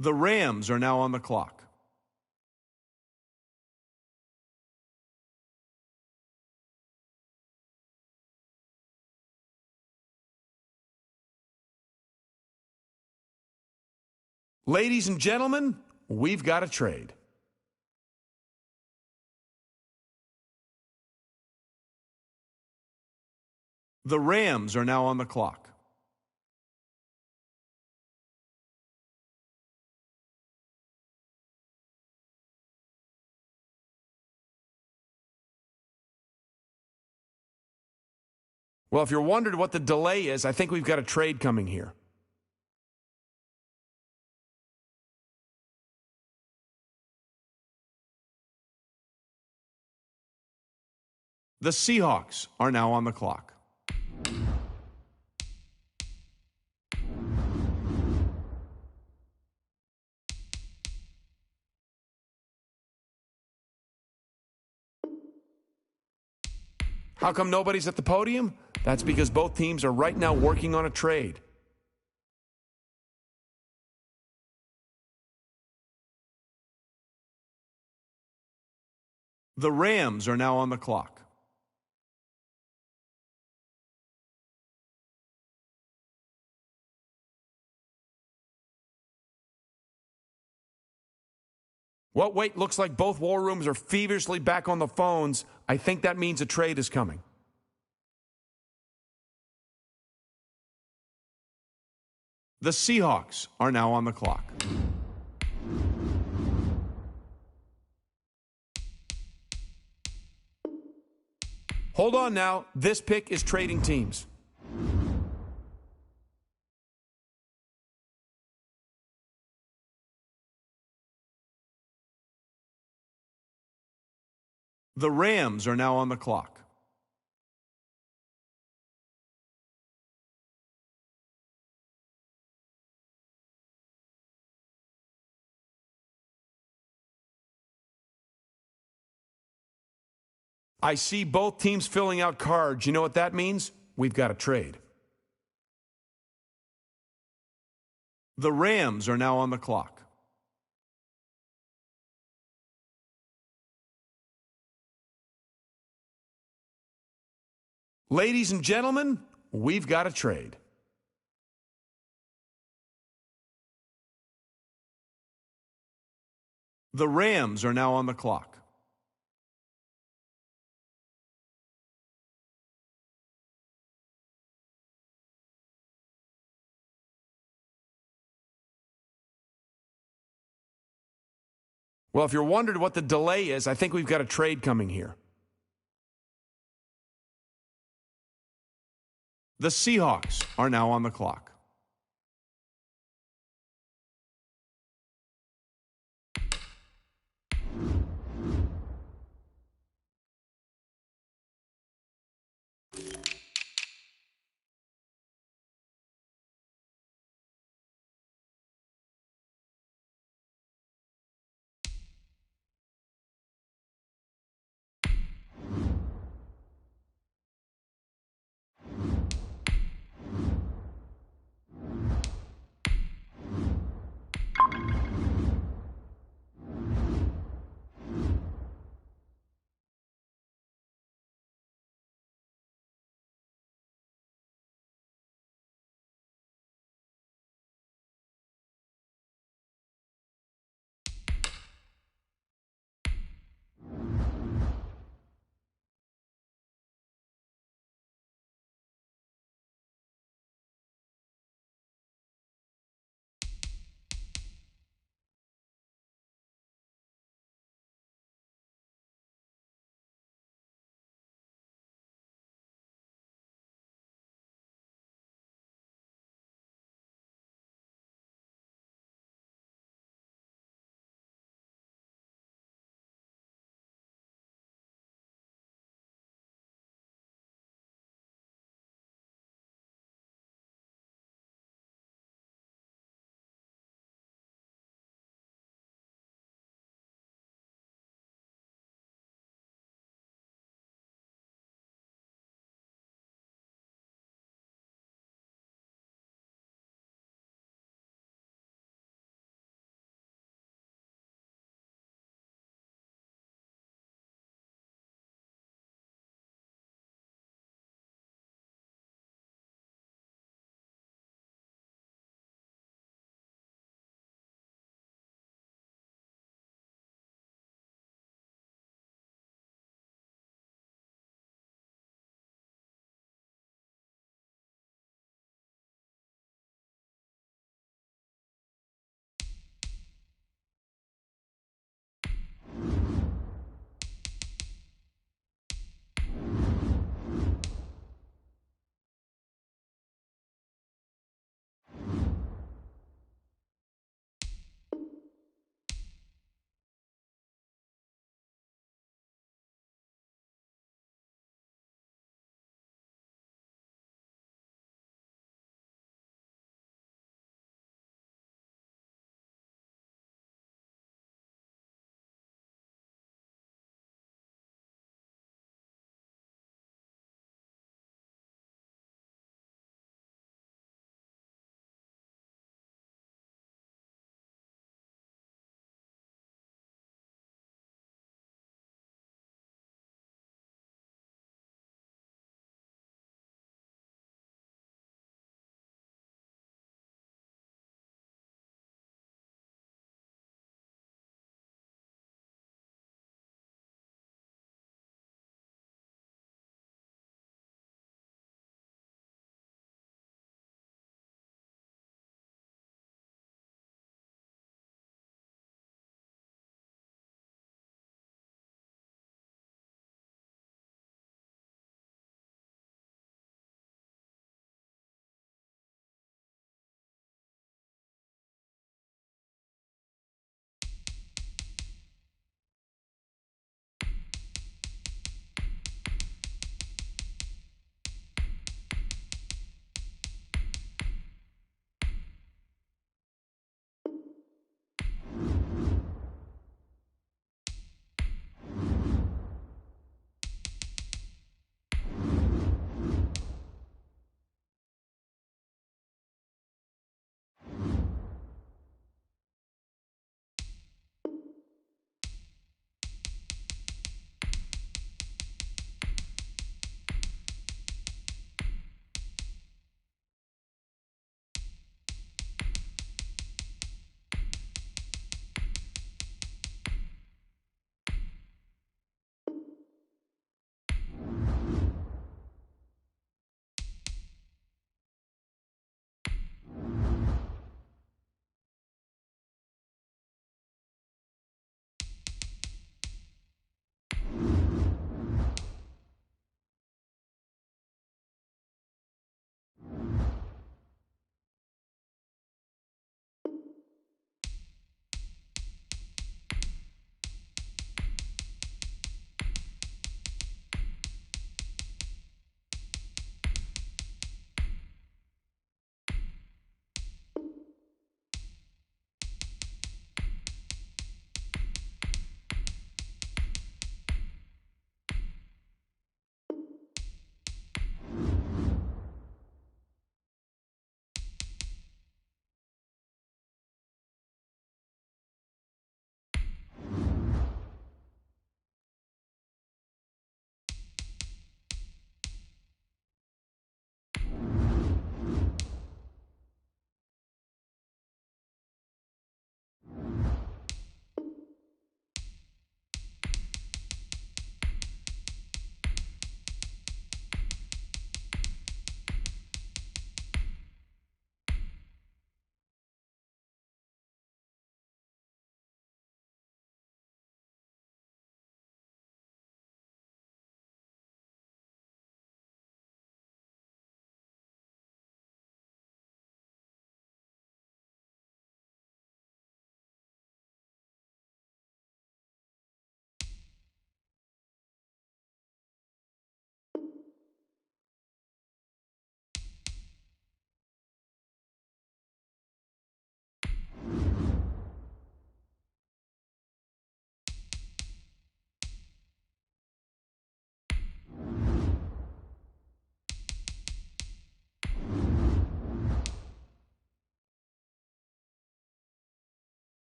The Rams are now on the clock. Ladies and gentlemen, we've got a trade. The Rams are now on the clock. Well, if you're wondering what the delay is, I think we've got a trade coming here. The Seahawks are now on the clock. How come nobody's at the podium? That's because both teams are right now working on a trade. The Rams are now on the clock. Well, wait, looks like both war rooms are feverishly back on the phones. I think that means a trade is coming. The Seahawks are now on the clock. Hold on now. This pick is trading teams. The Rams are now on the clock. I see both teams filling out cards. You know what that means? We've got a trade. The Rams are now on the clock. Ladies and gentlemen, we've got a trade. The Rams are now on the clock. Well, if you're wondering what the delay is, I think we've got a trade coming here. The Seahawks are now on the clock.